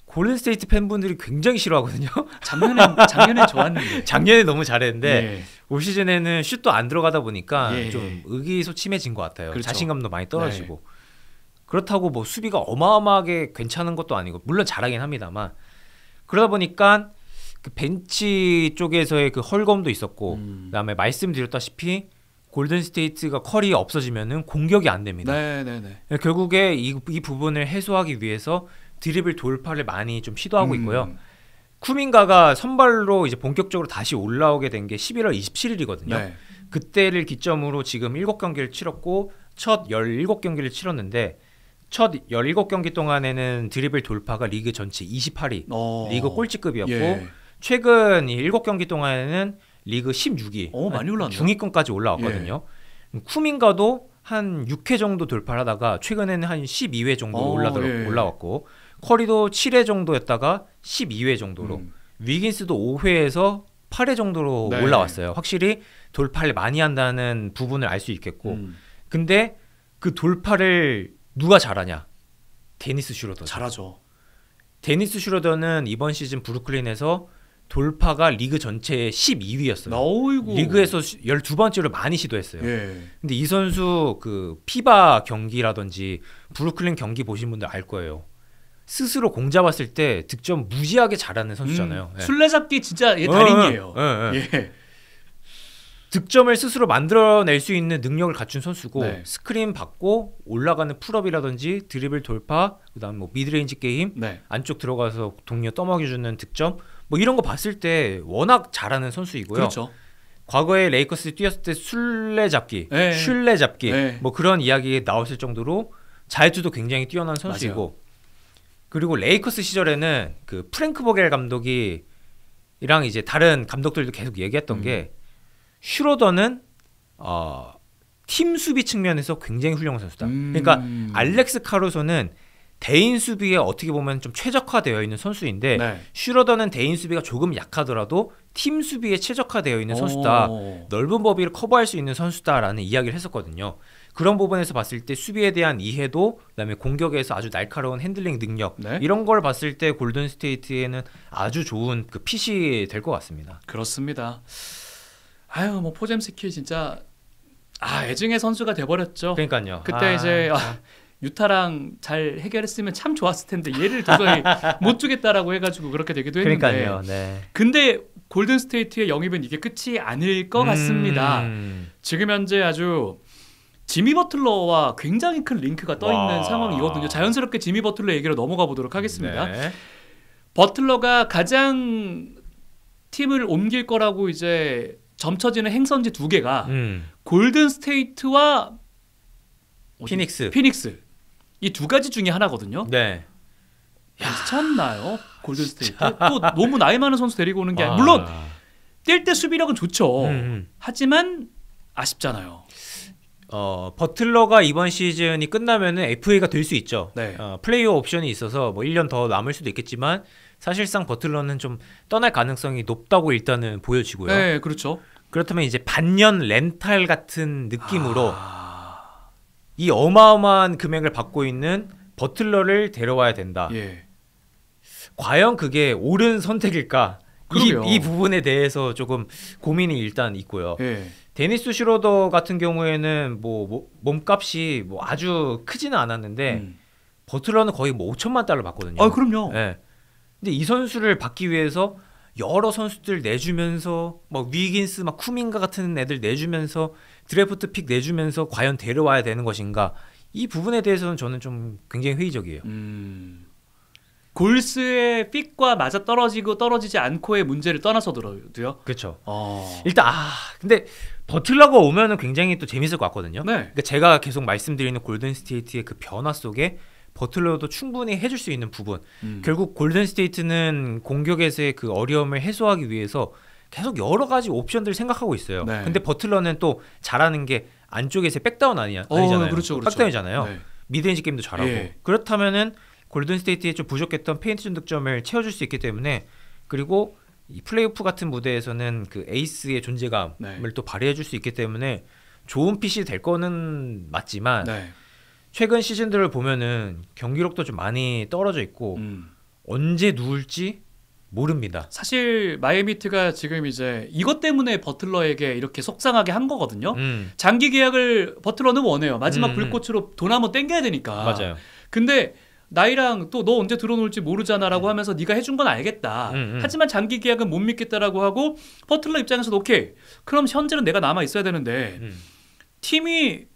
골든스테이트 팬분들이 굉장히 싫어하거든요. 작년에 좋았는데. 작년에 너무 잘했는데 네. 올 시즌에는 슛도 안 들어가다 보니까 예. 좀 의기소침해진 것 같아요. 그렇죠. 자신감도 많이 떨어지고. 그렇다고 뭐 수비가 어마어마하게 괜찮은 것도 아니고 물론 잘하긴 합니다만 그러다 보니까 그 벤치 쪽에서의 그 헐검도 있었고 그다음에 말씀드렸다시피 골든스테이트가 커리 없어지면은 공격이 안 됩니다. 네네네. 결국에 이 부분을 해소하기 위해서 드리블 돌파를 많이 좀 시도하고 있고요. 쿠밍가가 선발로 이제 본격적으로 다시 올라오게 된 게 11월 27일이거든요. 네. 그때를 기점으로 지금 7경기를 치렀고 첫 17경기를 치렀는데 첫 17경기 동안에는 드리블 돌파가 리그 전체 28위, 리그 꼴찌급이었고 최근 이 7경기 동안에는 리그 16위, 많이 올랐네요. 중위권까지 올라왔거든요. 쿠밍가도 한 6회 정도 돌파를 하다가 최근에는 한 12회 정도 올라왔고 커리도 7회 정도였다가 12회 정도로 위긴스도 5회에서 8회 정도로 올라왔어요. 확실히 돌파를 많이 한다는 부분을 알 수 있겠고 근데 그 돌파를 누가 잘하냐? 데니스 슈러더. 잘하죠. 데니스 슈러더는 이번 시즌 브루클린에서 돌파가 리그 전체의 12위였어요. 어이구. 리그에서 12번째로 많이 시도했어요. 예. 근데 이 선수 그 피바 경기라든지 브루클린 경기 보신 분들 알 거예요. 스스로 공 잡았을 때 득점 무지하게 잘하는 선수잖아요. 술래잡기 진짜 달인이에요. 예. 득점을 스스로 만들어낼 수 있는 능력을 갖춘 선수고 스크린 받고 올라가는 풀업이라든지 드리블 돌파 그다음 뭐 미드레인지 게임 안쪽 들어가서 동료 떠먹여주는 득점 뭐 이런 거 봤을 때 워낙 잘하는 선수이고요. 그렇죠. 과거에 레이커스 뛰었을 때 술래잡기 뭐 그런 이야기 나왔을 정도로 자유투도 굉장히 뛰어난 선수이고 맞아요. 그리고 레이커스 시절에는 그 프랭크 보겔 감독이 이랑 이제 다른 감독들도 계속 얘기했던 게 슈러더는 팀 수비 측면에서 굉장히 훌륭한 선수다. 그러니까 알렉스 카루소는 대인 수비에 어떻게 보면 좀 최적화되어 있는 선수인데 슈러더는 대인 수비가 조금 약하더라도 팀 수비에 최적화되어 있는 선수다. 넓은 범위를 커버할 수 있는 선수다라는 이야기를 했었거든요. 그런 부분에서 봤을 때 수비에 대한 이해도 그다음에 공격에서 아주 날카로운 핸들링 능력 이런 걸 봤을 때 골든스테이트에는 아주 좋은 그 핏이 될 것 같습니다. 그렇습니다. 아유 뭐 포잼스키 진짜 애증의 선수가 돼버렸죠. 그러니까요. 그때 이제 유타랑 잘 해결했으면 참 좋았을 텐데 얘를 도저히 못 주겠다라고 해가지고 그렇게 되기도 했는데. 그러니까요. 네. 근데 골든스테이트의 영입은 이게 끝이 아닐 것 같습니다. 지금 현재 아주 지미 버틀러와 굉장히 큰 링크가 떠 있는 상황이거든요. 자연스럽게 지미 버틀러 얘기로 넘어가 보도록 하겠습니다. 버틀러가 가장 팀을 옮길 거라고 이제 점쳐지는 행선지 두 개가 골든 스테이트와 피닉스 이 두 가지 중에 하나거든요. 네. 괜찮나요? 골든 스테이트 또 너무 나이 많은 선수 데리고 오는 게 물론 뛸 때 수비력은 좋죠. 하지만 아쉽잖아요. 버틀러가 이번 시즌이 끝나면은 FA가 될 수 있죠. 네. 플레이어 옵션이 있어서 뭐 1년 더 남을 수도 있겠지만 사실상 버틀러는 좀 떠날 가능성이 높다고 일단은 보여지고요. 네, 그렇죠. 그렇다면 이제 반년 렌탈 같은 느낌으로 이 어마어마한 금액을 받고 있는 버틀러를 데려와야 된다. 예. 과연 그게 옳은 선택일까? 이 부분에 대해서 조금 고민이 일단 있고요. 예. 데니스 슈로더 같은 경우에는 뭐 몸값이 뭐 아주 크지는 않았는데 버틀러는 거의 뭐 5천만 달러 받거든요. 아, 그럼요. 네. 근데 이 선수를 받기 위해서 여러 선수들 내주면서 막 위긴스, 막 쿠민가 같은 애들 내주면서 드래프트 픽 내주면서 과연 데려와야 되는 것인가? 이 부분에 대해서는 저는 좀 굉장히 회의적이에요. 골스의 픽과 맞아 떨어지지 않고의 문제를 떠나서도요. 그렇죠. 일단 근데 버틀러가 오면은 굉장히 또 재밌을 것 같거든요. 네. 그러니까 제가 계속 말씀드리는 골든 스테이트의 그 변화 속에 버틀러도 충분히 해줄 수 있는 부분. 결국 골든 스테이트는 공격에서의 그 어려움을 해소하기 위해서 계속 여러 가지 옵션들을 생각하고 있어요. 네. 근데 버틀러는 또 잘하는 게 안쪽에서 백다운 아니잖아요. 그렇죠. 백다운이잖아요. 네. 미드레인지 게임도 잘하고. 예. 그렇다면은 골든 스테이트에 좀 부족했던 페인트 득점을 채워줄 수 있기 때문에 그리고 이 플레이오프 같은 무대에서는 그 에이스의 존재감을 또 발휘해줄 수 있기 때문에 좋은 핏이 될 거는 맞지만 최근 시즌들을 보면은 경기력도 좀 많이 떨어져 있고 언제 누울지 모릅니다. 사실 마이애미 히트가 지금 이제 이것 때문에 버틀러에게 이렇게 속상하게 한 거거든요. 장기 계약을 버틀러는 원해요. 마지막 불꽃으로 돈 한번 땡겨야 되니까. 맞아요. 근데 나이랑 또 너 언제 들어놓을지 모르잖아라고 하면서 네가 해준 건 알겠다. 하지만 장기 계약은 못 믿겠다라고 하고 버틀러 입장에서도 오케이. 그럼 현재는 내가 남아 있어야 되는데 팀이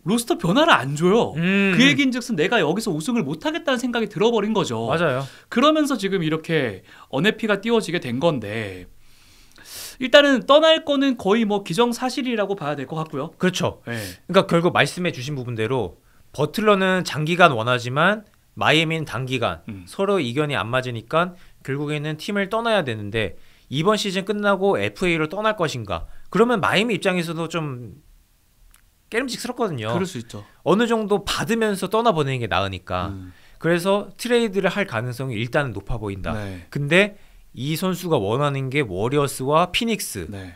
로스터 변화를 안 줘요. 그 얘기인즉슨 내가 여기서 우승을 못하겠다는 생각이 들어버린 거죠. 맞아요. 그러면서 지금 이렇게 언해피가 띄워지게 된 건데 일단은 떠날 거는 거의 뭐 기정사실이라고 봐야 될 것 같고요. 그렇죠. 네. 그러니까 결국 말씀해 주신 부분대로 버틀러는 장기간 원하지만 마이애미는 단기간 서로 이견이 안 맞으니까 결국에는 팀을 떠나야 되는데 이번 시즌 끝나고 FA로 떠날 것인가? 그러면 마이애미 입장에서도 좀 깨름직스럽거든요. 그럴 수 있죠. 어느 정도 받으면서 떠나보내는 게 나으니까. 그래서 트레이드를 할 가능성이 일단은 높아 보인다. 네. 근데 이 선수가 원하는 게 워리어스와 피닉스. 네.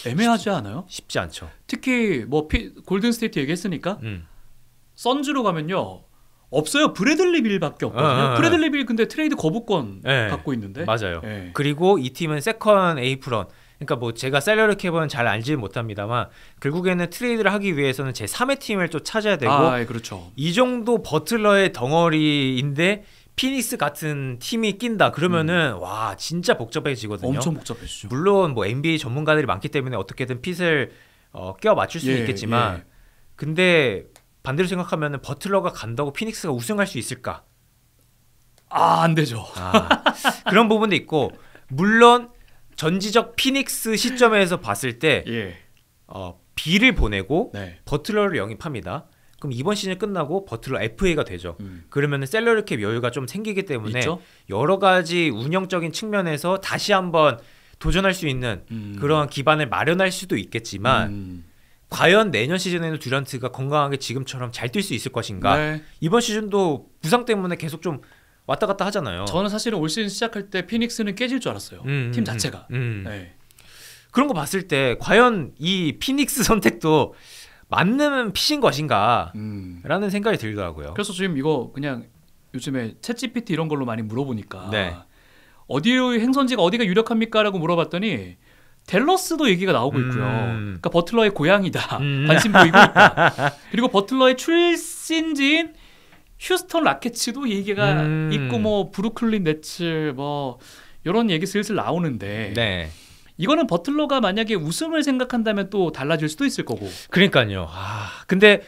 애매하지 않아요? 쉽지 않죠. 특히 뭐 골든 스테이트 얘기했으니까 선즈로 가면요 없어요. 브래들리 빌밖에 없거든요. 브래들리 빌 근데 트레이드 거부권 갖고 있는데. 맞아요. 그리고 이 팀은 세컨 에이프런. 그러니까 뭐 제가 셀러리 캡은 잘 알지 못합니다만 결국에는 트레이드를 하기 위해서는 제 3의 팀을 또 찾아야 되고 그렇죠. 이 정도 버틀러의 덩어리인데 피닉스 같은 팀이 낀다 그러면은 와 진짜 복잡해지거든요. 엄청 복잡해지죠. 물론 뭐 NBA 전문가들이 많기 때문에 어떻게든 핏을 껴 맞출 수는 있겠지만 근데 반대로 생각하면은 버틀러가 간다고 피닉스가 우승할 수 있을까? 안 되죠. 그런 부분도 있고 물론 전지적 피닉스 시점에서 봤을 때 B를 보내고 버틀러를 영입합니다. 그럼 이번 시즌 끝나고 버틀러 FA가 되죠. 그러면 셀러리 캡 여유가 좀 생기기 때문에 있죠? 여러 가지 운영적인 측면에서 다시 한번 도전할 수 있는 그런 기반을 마련할 수도 있겠지만 과연 내년 시즌에는 듀란트가 건강하게 지금처럼 잘 뛸 수 있을 것인가? 이번 시즌도 부상 때문에 계속 좀 왔다 갔다 하잖아요. 저는 사실은 올 시즌 시작할 때 피닉스는 깨질 줄 알았어요. 팀 자체가. 그런 거 봤을 때 과연 이 피닉스 선택도 맞는 핏인 것인가 라는 생각이 들더라고요. 그래서 지금 이거 그냥 요즘에 챗GPT 이런 걸로 많이 물어보니까 어디의 행선지가 어디가 유력합니까? 라고 물어봤더니 댈러스도 얘기가 나오고 있고요. 그러니까 버틀러의 고향이다. 관심 보이고 있다. 그리고 버틀러의 출신지인 휴스턴 라켓츠도 얘기가 있고 뭐 브루클린 네츠 뭐 이런 얘기 슬슬 나오는데 이거는 버틀러가 만약에 우승을 생각한다면 또 달라질 수도 있을 거고. 그러니까요. 근데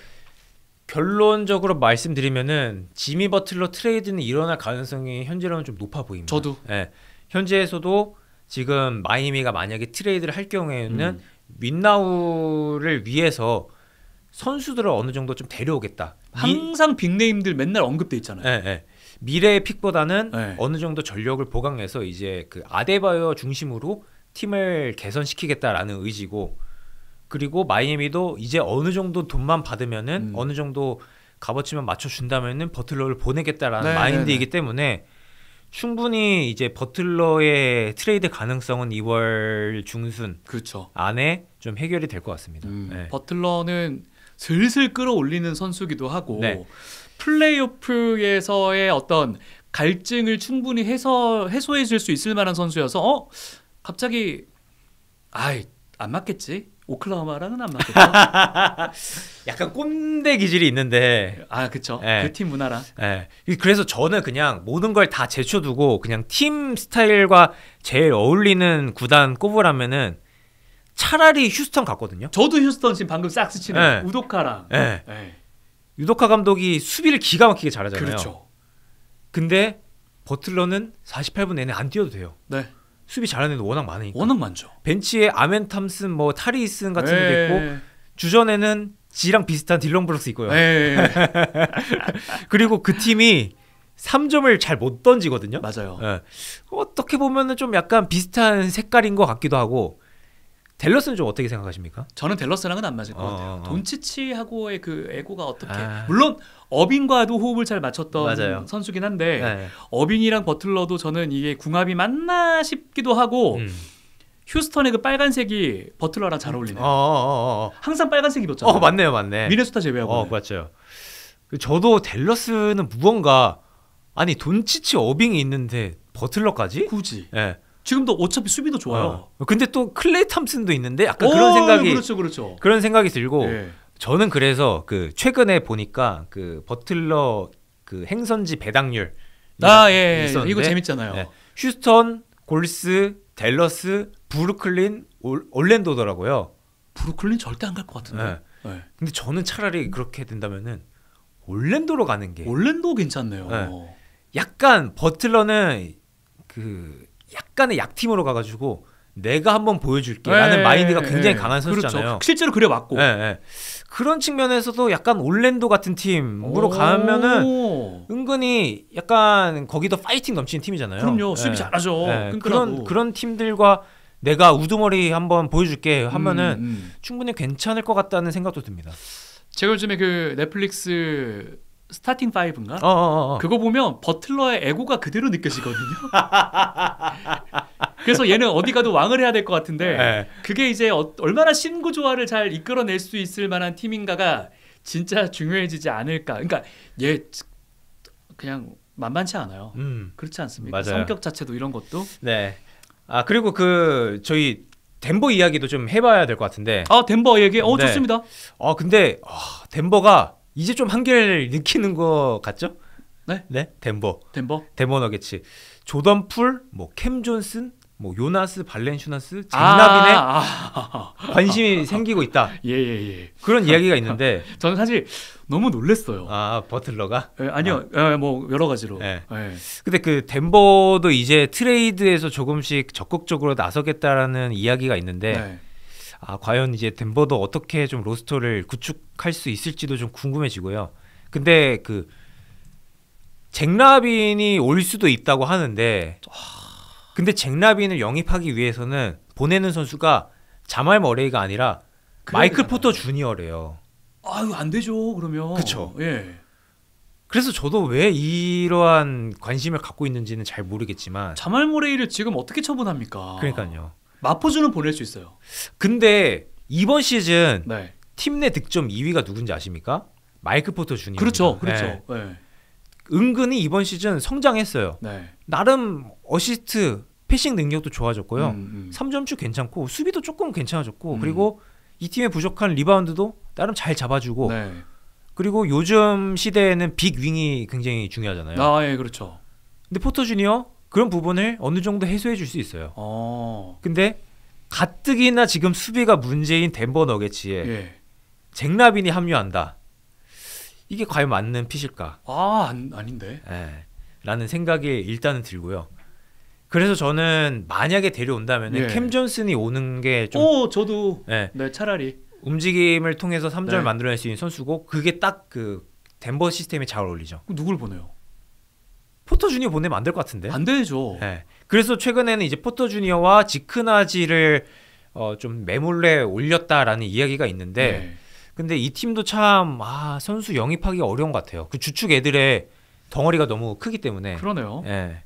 결론적으로 말씀드리면은 지미 버틀러 트레이드는 일어날 가능성이 현재로는 좀 높아 보입니다. 저도. 현재에서도 지금 마이애미가 만약에 트레이드를 할 경우에는 윈나우를 위해서 선수들을 어느 정도 좀 데려오겠다. 항상 빅네임들 맨날 언급돼 있잖아요. 네, 네. 미래의 픽보다는 네. 어느 정도 전력을 보강해서 이제 그 아데바요 중심으로 팀을 개선시키겠다라는 의지고, 그리고 마이애미도 이제 어느 정도 돈만 받으면은 어느 정도 값어치만 맞춰준다면은 버틀러를 보내겠다라는 네, 마인드이기 네, 네. 때문에 충분히 이제 버틀러의 트레이드 가능성은 2월 중순 그렇죠. 안에 좀 해결이 될 것 같습니다. 네. 버틀러는 슬슬 끌어올리는 선수기도 하고 네. 플레이오프에서의 어떤 갈증을 충분히 해소해 줄 수 있을 만한 선수여서 갑자기 안 맞겠지? 오클라호마랑은 안 맞겠다. 약간 꼰대 기질이 있는데 그쵸. 네. 그 팀 문화랑. 네. 그래서 저는 그냥 모든 걸 다 제쳐두고 그냥 팀 스타일과 제일 어울리는 구단 꼽으라면은 차라리 휴스턴 갔거든요. 저도 휴스턴 지금 방금 싹스 치는 네. 우도카랑. 네. 네. 유도카 감독이 수비를 기가 막히게 잘하잖아요. 그렇죠. 근데 버틀러는 48분 내내 안 뛰어도 돼요. 네. 수비 잘하는 애도 워낙 많으니까. 워낙 많죠. 벤치에 아멘 탐슨, 뭐 타리슨 같은 네. 애도 있고, 주전에는 지랑 비슷한 딜런 브룩스 있고요. 네. 그리고 그 팀이 3점을 잘 못 던지거든요. 맞아요. 네. 어떻게 보면은 좀 약간 비슷한 색깔인 것 같기도 하고. 댈러스는 좀 어떻게 생각하십니까? 저는 댈러스랑은 안 맞을 것 같아요. 돈치치하고의 그 에고가 어떻게 물론 어빈과도 호흡을 잘 맞췄던 맞아요. 선수긴 한데 네. 어빈이랑 버틀러도 저는 이게 궁합이 맞나 싶기도 하고 휴스턴의 그 빨간색이 버틀러랑 잘 어울리네요. 항상 빨간색 입었잖아요. 맞네요, 맞네. 미네소타 제외하고. 맞죠. 저도 댈러스는 무언가 아니 돈치치 어빙이 있는데 버틀러까지? 굳이. 네. 지금도 어차피 수비도 좋아요. 근데 또 클레이 탐슨도 있는데 약간 그런 생각이 그렇죠. 그런 생각이 들고 네. 저는 그래서 그 최근에 보니까 그 버틀러 그 행선지 배당률 있었는데 이거 재밌잖아요. 네. 휴스턴, 골스, 댈러스, 브루클린, 올랜도더라고요. 브루클린 절대 안 갈 것 같은데. 네. 네. 근데 저는 차라리 그렇게 된다면은 올랜도로 가는 게 올랜도 괜찮네요. 네. 약간 버틀러는 그 약간의 약팀으로 가가지고 내가 한번 보여줄게라는 마인드가 굉장히 강한 선수잖아요. 그렇죠. 실제로 그래 맞고. 네. 그런 측면에서도 약간 올랜도 같은 팀으로 가면은 은근히 약간 거기도 파이팅 넘치는 팀이잖아요. 그럼요. 수비 잘하죠. 그런 팀들과 내가 우두머리 한번 보여줄게 하면은 충분히 괜찮을 것 같다는 생각도 듭니다. 제가 요즘에 그 넷플릭스 스타팅 5인가? 그거 보면 버틀러의 에고가 그대로 느껴지거든요. 그래서 얘는 어디 가도 왕을 해야 될 것 같은데 그게 이제 얼마나 신구 조화를 잘 이끌어낼 수 있을 만한 팀인가가 진짜 중요해지지 않을까. 그러니까 얘 그냥 만만치 않아요. 그렇지 않습니까? 맞아요. 성격 자체도 이런 것도. 네. 그리고 그 저희 덴버 이야기도 좀 해봐야 될 것 같은데. 덴버 얘기. 네. 좋습니다. 근데 덴버가 이제 좀 한계를 느끼는 것 같죠? 네. 덴버 너게츠. 조던 풀, 뭐 캠 존슨, 뭐 요나스 발렌슈나스, 잭라빈에 관심이 생기고 있다. 예. 그런 이야기가 있는데 저는 사실 너무 놀랐어요. 버틀러가? 아니요. 뭐 여러 가지로. 네. 근데 그 덴버도 이제 트레이드에서 조금씩 적극적으로 나서겠다라는 이야기가 있는데 과연 이제 덴버도 어떻게 좀 로스터를 구축할 수 있을지도 좀 궁금해지고요. 근데 그 잭라빈이 올 수도 있다고 하는데 근데 잭라빈을 영입하기 위해서는 보내는 선수가 자말 머레이가 아니라 마이클 포터 주니어래요. 이거 안 되죠. 그러면. 그렇죠. 예. 그래서 저도 왜 이러한 관심을 갖고 있는지는 잘 모르겠지만 자말 모레이를 지금 어떻게 처분합니까? 그러니까요. 마포주는 보낼 수 있어요. 근데 이번 시즌 팀 내 득점 2위가 누군지 아십니까? 마이클 포터 주니어. 그렇죠. 네. 은근히 이번 시즌 성장했어요. 나름 어시스트, 패싱 능력도 좋아졌고요. 3점슛 괜찮고 수비도 조금 괜찮아졌고 그리고 이 팀의 부족한 리바운드도 나름 잘 잡아주고 그리고 요즘 시대에는 빅 윙이 굉장히 중요하잖아요. 예, 그렇죠. 근데 포터 주니어 그런 부분을 어느 정도 해소해 줄 수 있어요. 근데 가뜩이나 지금 수비가 문제인 덴버 너게츠에 잭라빈이 합류한다. 이게 과연 맞는 핏일까? 아닌데. 라는 생각이 일단은 들고요. 그래서 저는 만약에 데려온다면 예. 캠 존슨이 오는 게 좀 저도 네. 차라리 움직임을 통해서 3점을 네. 만들어낼 수 있는 선수고 그게 딱 그 덴버 시스템에 잘 어울리죠. 누굴 보내요? 포터 주니어 보내면 안 될 것 같은데. 안 되죠. 네. 그래서 최근에는 이제 포터 주니어와 지크나지를 좀 매몰래 올렸다라는 이야기가 있는데 네. 근데 이 팀도 참 선수 영입하기가 어려운 것 같아요. 그 주축 애들의 덩어리가 너무 크기 때문에. 그러네요. 네.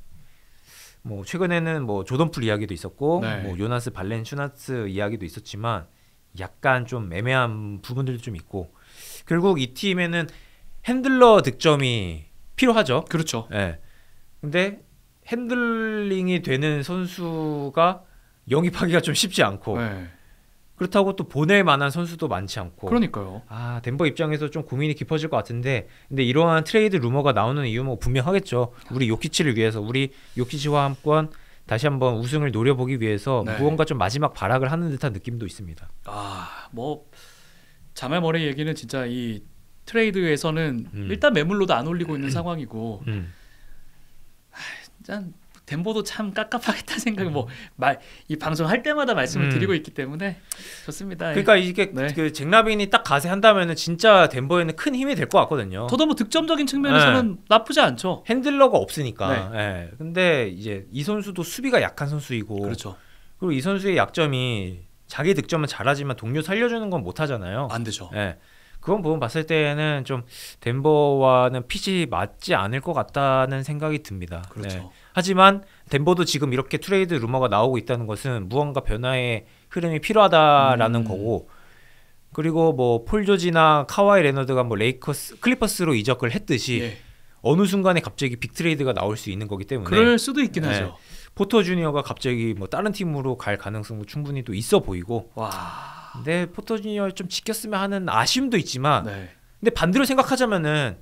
뭐 최근에는 뭐 조던풀 이야기도 있었고 네. 뭐 요나스 발렌슈나츠 이야기도 있었지만 약간 좀 애매한 부분들도 좀 있고 결국 이 팀에는 핸들러 득점이 필요하죠. 그렇죠. 네. 근데 핸들링이 되는 선수가 영입하기가 좀 쉽지 않고 네. 그렇다고 또 보낼 만한 선수도 많지 않고 그러니까요. 덴버 입장에서 좀 고민이 깊어질 것 같은데 근데 이러한 트레이드 루머가 나오는 이유 뭐 분명하겠죠. 우리 요키치를 위해서 우리 요키치와 함께 다시 한번 우승을 노려보기 위해서 네. 무언가 좀 마지막 발악을 하는 듯한 느낌도 있습니다. 뭐 자말머리 얘기는 진짜 이 트레이드에서는 일단 매물로도 안 올리고 있는 상황이고 일단 덴버도 참 깝깝하겠다는 생각이 이 방송 할 때마다 말씀을 드리고 있기 때문에 좋습니다. 그러니까 이게 네. 그 잭라빈이 딱 가세한다면은 진짜 덴버에는 큰 힘이 될 것 같거든요. 더더 뭐 득점적인 측면에서는 나쁘지 않죠. 핸들러가 없으니까. 네. 근데 이제 이 선수도 수비가 약한 선수이고. 그렇죠. 그리고 이 선수의 약점이 자기 득점은 잘하지만 동료 살려주는 건 못하잖아요. 안 되죠. 네. 그건 보면 봤을 때는 좀 덴버와는 핏이 맞지 않을 것 같다는 생각이 듭니다. 그렇죠. 네. 하지만 덴버도 지금 이렇게 트레이드 루머가 나오고 있다는 것은 무언가 변화의 흐름이 필요하다라는 거고 그리고 뭐 폴 조지나 카와이 레너드가 뭐 클리퍼스로 이적을 했듯이 어느 순간에 갑자기 빅 트레이드가 나올 수 있는 거기 때문에 그럴 수도 있긴 하죠. 포터 주니어가 갑자기 뭐 다른 팀으로 갈 가능성도 충분히 또 있어 보이고 근데 포터 주니어 좀 지켰으면 하는 아쉬움도 있지만 근데 반대로 생각하자면은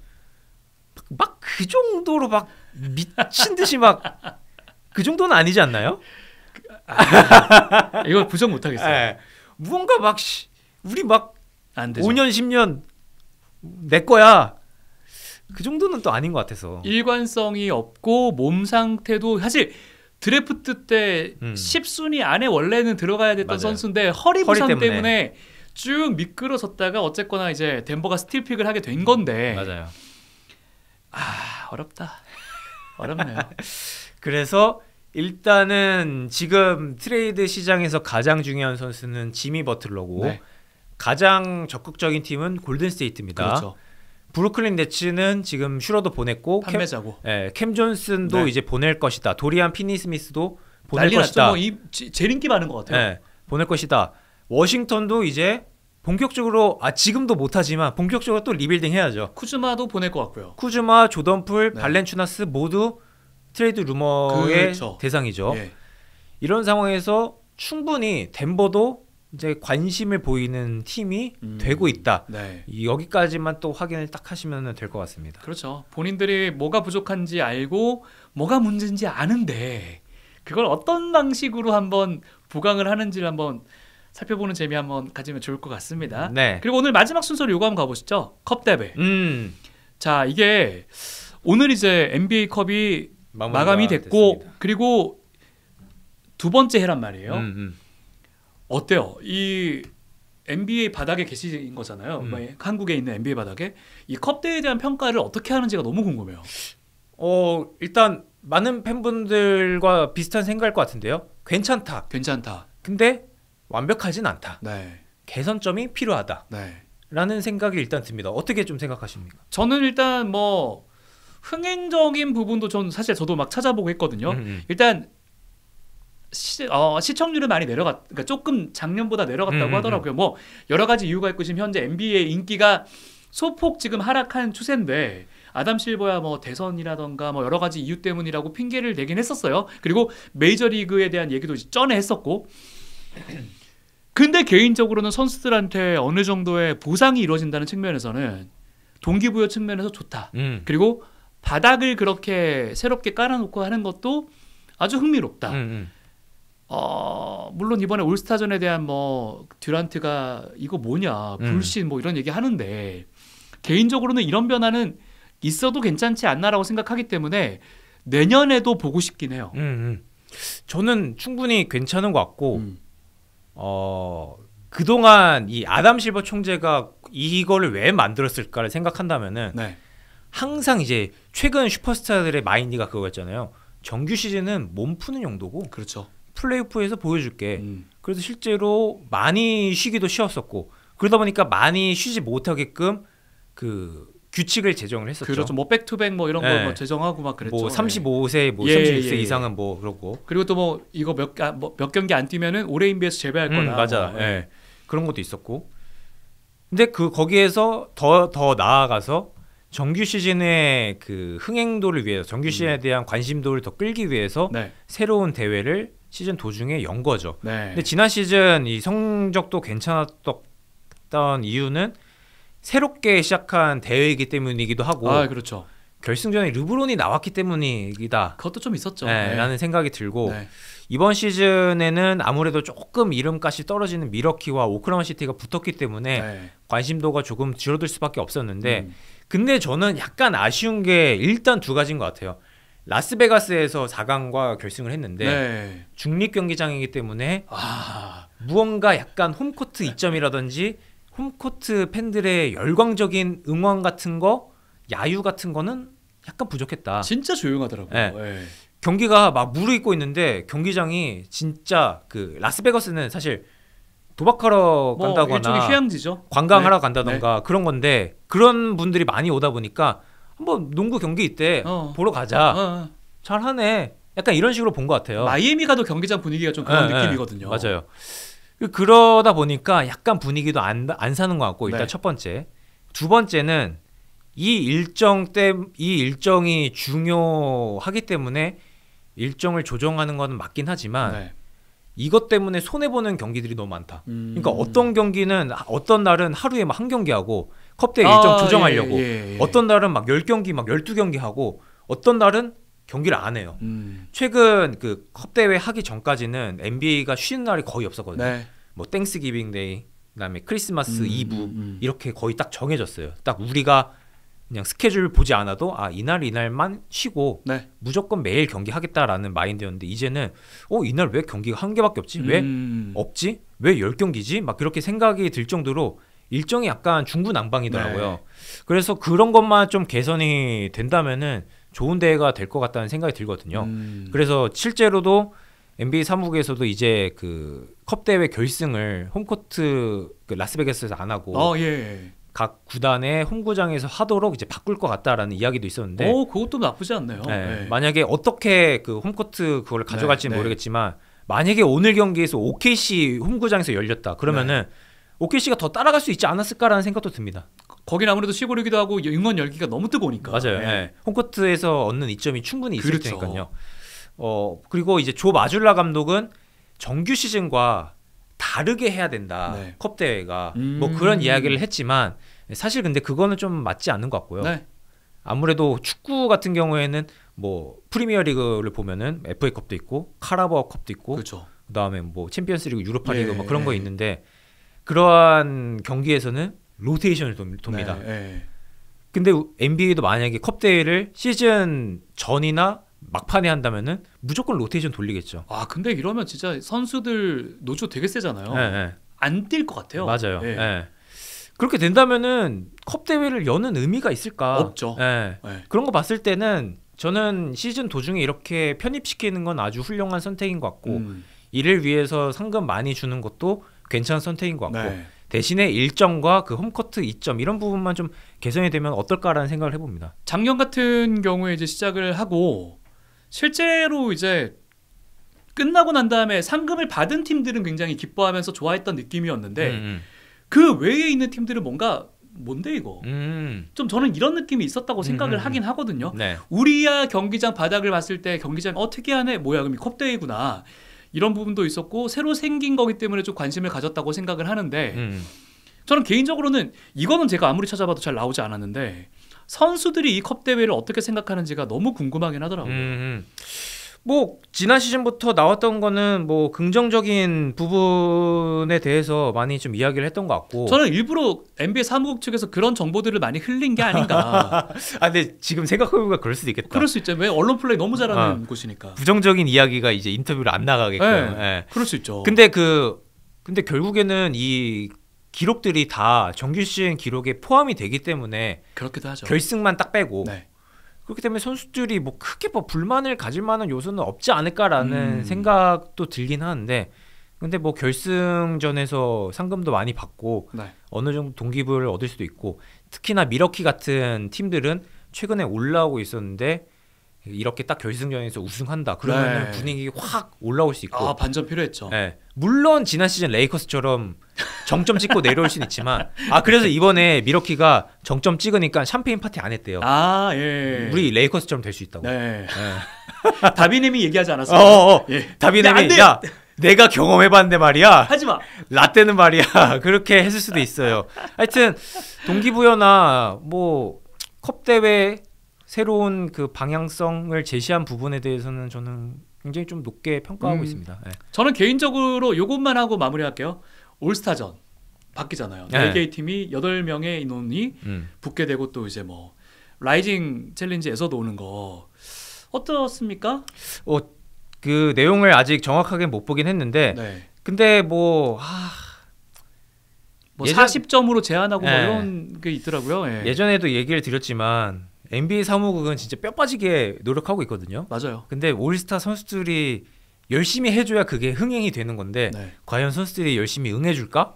막 그 정도로 막 미친 듯이 막 그 정도는 아니지 않나요? 이거 부정 못 하겠어요. 무언가 막 우리 막 안 되죠. 5년 10년 내 거야. 그 정도는 또 아닌 것 같아서. 일관성이 없고 몸 상태도 사실 드래프트 때 10순위 안에 원래는 들어가야 됐던 선수인데 허리 부상 때문에 쭉 미끄러졌다가 어쨌거나 이제 덴버가 스틸픽을 하게 된 건데 맞아요. 어렵네요. 그래서 일단은 지금 트레이드 시장에서 가장 중요한 선수는 지미 버틀러고 가장 적극적인 팀은 골든 스테이트입니다. 그렇죠. 브루클린 네츠는 지금 슈러도 보냈고 판매자고 캠 존슨도 이제 보낼 것이다. 도리안 피니 스미스도 보낼 것이다. 제일 인기 많은 것 같아요. 보낼 것이다. 워싱턴도 이제 본격적으로 지금도 못하지만 본격적으로 또 리빌딩 해야죠. 쿠즈마도 보낼 것 같고요. 쿠즈마, 조던풀, 발렌추나스 모두 트레이드 루머의 대상이죠. 이런 상황에서 충분히 덴버도 이제 관심을 보이는 팀이 되고 있다. 여기까지만 또 확인을 딱 하시면 될 것 같습니다. 그렇죠. 본인들이 뭐가 부족한지 알고 뭐가 문제인지 아는데 그걸 어떤 방식으로 한번 보강을 하는지를 한번 살펴보는 재미 한번 가지면 좋을 것 같습니다. 그리고 오늘 마지막 순서로 요거 한번 가보시죠. 컵 대회. 자, 이게 오늘 이제 NBA 컵이 마감이 됐고 됐습니다. 그리고 두 번째 해란 말이에요. 어때요? 이 NBA 바닥에 계신 거잖아요. 한국에 있는 NBA 바닥에 이 컵 대회에 대한 평가를 어떻게 하는지가 너무 궁금해요. 일단 많은 팬분들과 비슷한 생각일 것 같은데요. 괜찮다. 근데 완벽하진 않다. 개선점이 필요하다. 라는 생각이 일단 듭니다. 어떻게 좀 생각하십니까? 저는 일단 뭐 흥행적인 부분도 저도 막 찾아보고 했거든요. 일단 시청률은 많이 그러니까 조금 작년보다 내려갔다고 하더라고요. 뭐 여러 가지 이유가 있고 지금 현재 NBA 인기가 소폭 지금 하락한 추세인데 아담 실버야 뭐 대선이라던가 뭐 여러 가지 이유 때문이라고 핑계를 대긴 했었어요. 그리고 메이저리그에 대한 얘기도 전에 했었고 근데 개인적으로는 선수들한테 어느 정도의 보상이 이루어진다는 측면에서는 동기부여 측면에서 좋다. 그리고 바닥을 그렇게 새롭게 깔아놓고 하는 것도 아주 흥미롭다. 물론 이번에 올스타전에 대한 뭐 듀란트가 이거 뭐냐 불신 뭐 이런 얘기 하는데 개인적으로는 이런 변화는 있어도 괜찮지 않나라고 생각하기 때문에 내년에도 보고 싶긴 해요. 저는 충분히 괜찮은 것 같고 그동안 이 아담 실버 총재가 이거를 왜 만들었을까를 생각한다면은 네. 항상 이제 최근 슈퍼스타들의 마인드가 그거였잖아요. 정규 시즌은 몸 푸는 용도고 그렇죠. 플레이오프에서 보여줄게. 그래서 실제로 많이 쉬기도 쉬었었고 그러다 보니까 많이 쉬지 못하게끔 그 규칙을 제정을 했었죠. 그렇죠. 뭐 백투백 뭐 이런 거 뭐 제정하고 막 그랬죠. 뭐 35세, 뭐 36세 이상은 뭐 그렇고. 그리고 또 뭐 이거 몇 경기 안 뛰면은 올해 인비에서 제외할 거다. 맞아. 예. 그런 것도 있었고. 근데 그 거기에서 더 나아가서 정규 시즌의 그 흥행도를 위해서 정규 시즌에 대한 관심도를 더 끌기 위해서 새로운 대회를 시즌 도중에 연 거죠. 근데 지난 시즌 이 성적도 괜찮았던 이유는 새롭게 시작한 대회이기 때문이기도 하고 그렇죠. 결승전에 르브론이 나왔기 때문이다. 그것도 좀 있었죠. 라는 생각이 들고 이번 시즌에는 아무래도 조금 이름값이 떨어지는 미러키와 오클라호마 시티가 붙었기 때문에 관심도가 조금 줄어들 수밖에 없었는데 근데 저는 약간 아쉬운 게 일단 두 가지인 것 같아요. 라스베가스에서 4강과 결승을 했는데 중립 경기장이기 때문에 무언가 약간 홈코트 이점이라든지 홈코트 팬들의 열광적인 응원 같은 거, 야유 같은 거는 약간 부족했다. 진짜 조용하더라고요. 경기가 막 무르익고 있는데 경기장이 진짜 그 라스베가스는 사실 도박하러 간다거나 일종의 휴양지죠. 관광하러 간다던가 그런 건데 그런 분들이 많이 오다 보니까 한번 농구 경기 있대 보러 가자. 잘하네. 약간 이런 식으로 본 것 같아요. 마이애미 가도 경기장 분위기가 좀 그런 느낌이거든요. 맞아요. 그러다 보니까 약간 분위기도 안 사는 것 같고 일단 첫 번째. 두 번째는 이 일정이 중요하기 때문에 일정을 조정하는 건 맞긴 하지만 이것 때문에 손해보는 경기들이 너무 많다. 그러니까 어떤 경기는 어떤 날은 하루에 막 한 경기 하고 컵대회 일정 조정하려고 어떤 날은 막 10경기 막 12경기 하고 어떤 날은 경기를 안 해요. 최근 그 컵대회 하기 전까지는 NBA가 쉬는 날이 거의 없었거든요. 뭐 땡스기빙 데이, 그다음에 크리스마스 이브 이렇게 거의 딱 정해졌어요. 딱 우리가 그냥 스케줄 보지 않아도 이날만 쉬고 무조건 매일 경기 하겠다라는 마인드였는데 이제는 이날 왜 경기가 한 개밖에 없지? 왜 없지? 왜 10경기지? 막 그렇게 생각이 들 정도로 일정이 약간 중구난방이더라고요. 그래서 그런 것만 좀 개선이 된다면은 좋은 대회가 될 것 같다는 생각이 들거든요. 그래서 실제로도 NBA 사무국에서도 이제 그 컵대회 결승을 홈코트 그 라스베가스에서 안 하고 각 구단의 홈구장에서 하도록 이제 바꿀 것 같다라는 이야기도 있었는데 그것도 나쁘지 않네요. 만약에 어떻게 그 홈코트 그걸 가져갈지는 모르겠지만 만약에 오늘 경기에서 OKC 홈구장에서 열렸다 그러면은 OKC가 더 따라갈 수 있지 않았을까라는 생각도 듭니다. 거긴 아무래도 시골이기도 하고 응원 열기가 너무 뜨거우니까. 맞아요. 홈코트에서 얻는 이점이 충분히 있을 테니까요. 그리고 이제 조 마줄라 감독은 정규 시즌과 다르게 해야 된다. 컵 대회가 뭐 그런 이야기를 했지만 사실 근데 그거는 좀 맞지 않는 것 같고요. 아무래도 축구 같은 경우에는 뭐 프리미어리그를 보면은 FA컵도 있고 카라바오 컵도 있고 그다음에 뭐 챔피언스리그, 유로파리그 뭐 그런 거 있는데 그러한 경기에서는 로테이션을 돕니다. 근데 NBA도 만약에 컵 대회를 시즌 전이나 막판에 한다면은 무조건 로테이션 돌리겠죠. 근데 이러면 진짜 선수들 노조 되게 세잖아요. 안 뛸 것 같아요. 맞아요. 그렇게 된다면은 컵 대회를 여는 의미가 있을까? 없죠. 그런 거 봤을 때는 저는 시즌 도중에 이렇게 편입시키는 건 아주 훌륭한 선택인 것 같고 이를 위해서 상금 많이 주는 것도 괜찮은 선택인 것 같고 대신에 일정과 그 홈코트 이점 이런 부분만 좀 개선이 되면 어떨까라는 생각을 해봅니다. 작년 같은 경우에 이제 시작을 하고 실제로 이제 끝나고 난 다음에 상금을 받은 팀들은 굉장히 기뻐하면서 좋아했던 느낌이었는데 그 외에 있는 팀들은 뭔데 이거? 좀 저는 이런 느낌이 있었다고 생각을 하긴 하거든요. 우리야 경기장 바닥을 봤을 때 경기장 특이하네. 뭐야 그럼 컵대회구나. 이런 부분도 있었고 새로 생긴 거기 때문에 좀 관심을 가졌다고 생각을 하는데 저는 개인적으로는 이거는 제가 아무리 찾아봐도 잘 나오지 않았는데 선수들이 이 컵대회를 어떻게 생각하는지가 너무 궁금하긴 하더라고요. 뭐 지난 시즌부터 나왔던 거는 뭐 긍정적인 부분에 대해서 많이 좀 이야기를 했던 것 같고 저는 일부러 NBA 사무국 측에서 그런 정보들을 많이 흘린 게 아닌가. 근데 지금 생각해보니까 그럴 수도 있겠다. 그럴 수 있죠. 왜 언론 플레이 너무 잘하는 곳이니까. 부정적인 이야기가 이제 인터뷰를 안 나가게끔. 네. 그럴 수 있죠. 근데 결국에는 이 기록들이 다 정규 시즌 기록에 포함이 되기 때문에 그렇기도 하죠. 결승만 딱 빼고. 네. 그렇기 때문에 선수들이 뭐 크게 뭐 불만을 가질 만한 요소는 없지 않을까라는 생각도 들긴 하는데 근데 뭐 결승전에서 상금도 많이 받고 네. 어느 정도 동기부여를 얻을 수도 있고 특히나 미러키 같은 팀들은 최근에 올라오고 있었는데 이렇게 딱 결승전에서 우승한다 그러면 분위기 확 올라올 수 있고 반전 필요했죠. 네. 물론 지난 시즌 레이커스처럼 정점 찍고 내려올 수는 있지만 그래서 이번에 미러키가 정점 찍으니까 샴페인 파티 안 했대요. 예. 우리 레이커스처럼 될 수 있다고. 네. 다비님이 얘기하지 않았어요? 예. 다비님이 야 내가 경험해봤는데 말이야. 하지마. 라떼는 말이야. 그렇게 했을 수도 있어요. 하여튼 동기부여나 뭐 컵 대회 새로운 그 방향성을 제시한 부분에 대해서는 저는 굉장히 좀 높게 평가하고 있습니다. 네. 저는 개인적으로 요것만 하고 마무리할게요. 올스타전 바뀌잖아요. 4개의 팀이 8명의 인원이 붙게 되고 또 이제 뭐 라이징 챌린지에서도 오는 거 어떻습니까? 그 내용을 아직 정확하게 못 보긴 했는데 근데 뭐 40점으로 제한하고 뭐 이런 게 있더라고요. 예전에도 얘기를 드렸지만 NBA 사무국은 진짜 뼈 빠지게 노력하고 있거든요. 맞아요. 근데 올스타 선수들이 열심히 해줘야 그게 흥행이 되는 건데 과연 선수들이 열심히 응해줄까?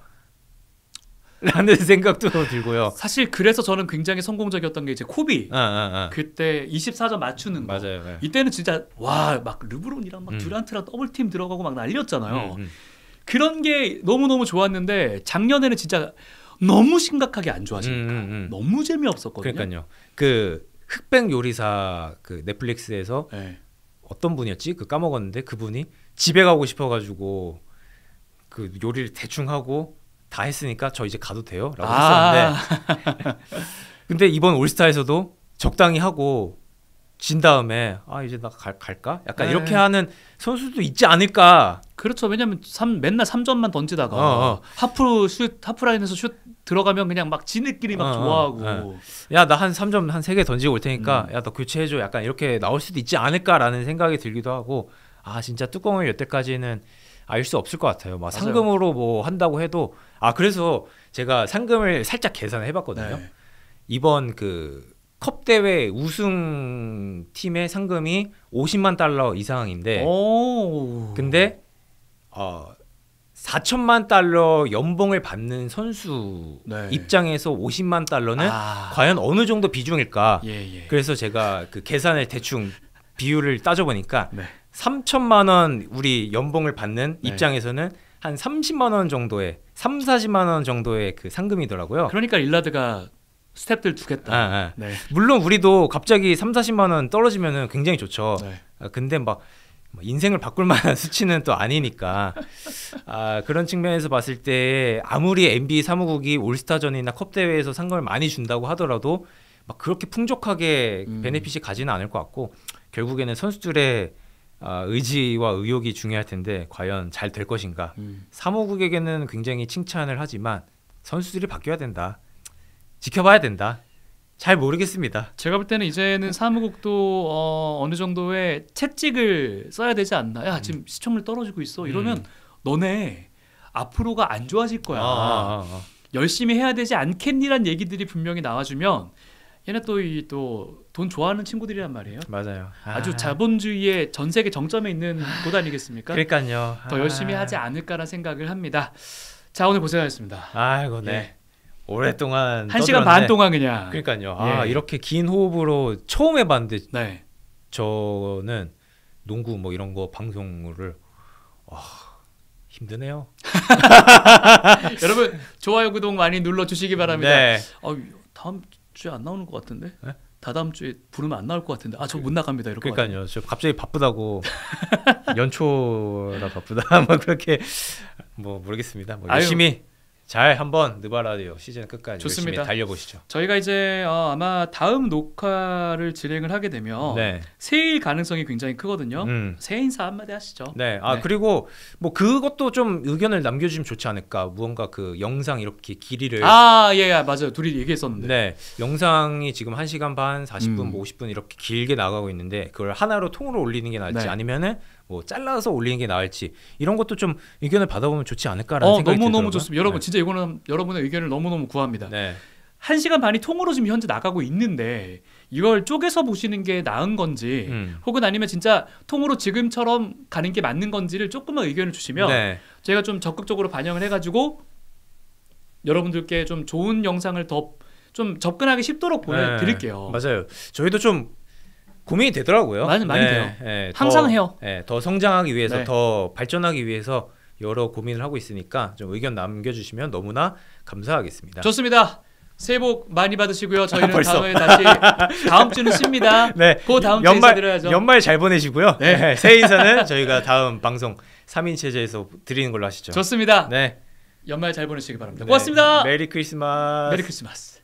라는 생각도 들고요. 사실 그래서 저는 굉장히 성공적이었던 게 이제 코비 그때 24점 맞추는 거. 맞아요. 이때는 진짜 막 르브론이랑 막 듀란트랑 더블팀 들어가고 막 난리였잖아요. 그런 게 너무너무 좋았는데 작년에는 진짜 너무 심각하게 안 좋아지니까 너무 재미없었거든요. 그러니까요. 그 흑백 요리사 그 넷플릭스에서 어떤 분이었지? 그 까먹었는데 그분이 집에 가고 싶어가지고 그 요리를 대충 하고 다 했으니까 저 이제 가도 돼요? 라고 했었는데 근데 이번 올스타에서도 적당히 하고 진 다음에 이제 나 갈까? 약간 이렇게 하는 선수도 있지 않을까? 그렇죠. 왜냐면 맨날 3점만 던지다가 하프라인에서 슛 들어가면 그냥 막 지네끼리 막 좋아하고 야 나 한 3점 한 3개 던지고 올 테니까 야 너 교체해줘. 약간 이렇게 나올 수도 있지 않을까라는 생각이 들기도 하고 진짜 뚜껑을 열 때까지는 알 수 없을 것 같아요. 막 상금으로 뭐 한다고 해도 그래서 제가 상금을 살짝 계산을 해봤거든요. 이번 그 컵 대회 우승 팀의 상금이 $500,000 이상인데 근데 4천만 달러 연봉을 받는 선수 입장에서 $500,000는 과연 어느 정도 비중일까? 그래서 제가 그 계산을 대충 비율을 따져보니까 3천만 원 우리 연봉을 받는 입장에서는 한 30만 원 정도의 40만 원 정도의 그 상금이더라고요. 그러니까 릴라드가 스텝들 주겠다. 물론 우리도 갑자기 40만 원 떨어지면은 굉장히 좋죠. 근데 막 인생을 바꿀 만한 수치는 또 아니니까 그런 측면에서 봤을 때 아무리 NBA 사무국이 올스타전이나 컵 대회에서 상금을 많이 준다고 하더라도 막 그렇게 풍족하게 베네핏이 가지는 않을 것 같고 결국에는 선수들의 의지와 의욕이 중요할 텐데 과연 잘 될 것인가. 사무국에게는 굉장히 칭찬을 하지만 선수들이 바뀌어야 된다. 지켜봐야 된다. 잘 모르겠습니다. 제가 볼 때는 이제는 사무국도 어느 정도의 채찍을 써야 되지 않나. 야 지금 시청률 떨어지고 있어. 이러면 너네 앞으로가 안 좋아질 거야. 열심히 해야 되지 않겠니란 얘기들이 분명히 나와주면 얘네 또 돈 좋아하는 친구들이란 말이에요. 맞아요. 아주 자본주의의 전 세계 정점에 있는 곳 아니겠습니까? 그러니까요. 더 열심히 하지 않을까라는 생각을 합니다. 자 오늘 고생하셨습니다. 아이고 오랫동안 1시간 반 동안 그냥. 그러니까요. 이렇게 긴 호흡으로 처음 해봤는데 저는 농구 뭐 이런 거 방송을 힘드네요. 여러분 좋아요 구독 많이 눌러주시기 바랍니다. 다음 주에 안 나오는 것 같은데? 다다음 주에 부르면 안 나올 것 같은데 저 못 나갑니다. 이렇게. 그러니까요. 저 갑자기 바쁘다고 연초라 바쁘다 뭐 그렇게 뭐 모르겠습니다. 뭐 열심히 잘 한번 느바라디오 시즌 끝까지 좋습니다. 열심히 달려보시죠. 저희가 이제 아마 다음 녹화를 진행을 하게 되면 네. 새해일 가능성이 굉장히 크거든요. 새해 인사 한마디 하시죠. 네. 아, 네. 그리고 뭐 그것도 좀 의견을 남겨주시면 좋지 않을까. 무언가 그 영상 이렇게 길이를 예, 맞아요. 둘이 얘기했었는데. 네. 영상이 지금 1시간 반, 40분, 50분 이렇게 길게 나가고 있는데 그걸 하나로 통으로 올리는 게 나을지 네. 아니면은 뭐 잘라서 올리는 게 나을지 이런 것도 좀 의견을 받아보면 좋지 않을까라는 생각이 들더라고요. 너무너무 좋습니다. 여러분 진짜 이거는 여러분의 의견을 너무너무 구합니다. 네. 1시간 반이 통으로 지금 현재 나가고 있는데 이걸 쪼개서 보시는 게 나은 건지 혹은 아니면 진짜 통으로 지금처럼 가는 게 맞는 건지를 조금만 의견을 주시면 네. 저희가 좀 적극적으로 반영을 해가지고 여러분들께 좀 좋은 영상을 더 좀 접근하기 쉽도록 보내드릴게요. 맞아요. 저희도 좀 고민이 되더라고요. 많이 돼요. 네, 항상 해요. 네, 더 성장하기 위해서, 네. 더 발전하기 위해서 여러 고민을 하고 있으니까 좀 의견 남겨주시면 너무나 감사하겠습니다. 좋습니다. 새해 복 많이 받으시고요. 저희는 다음에 다시 다음 주는 쉽니다. 네, 그 다음 주에 인사드려야죠. 연말 잘 보내시고요. 네. 새해 인사는 저희가 다음 방송 3인 체제에서 드리는 걸로 하시죠. 좋습니다. 네, 연말 잘 보내시기 바랍니다. 네. 고맙습니다. 메리 크리스마스. 메리 크리스마스.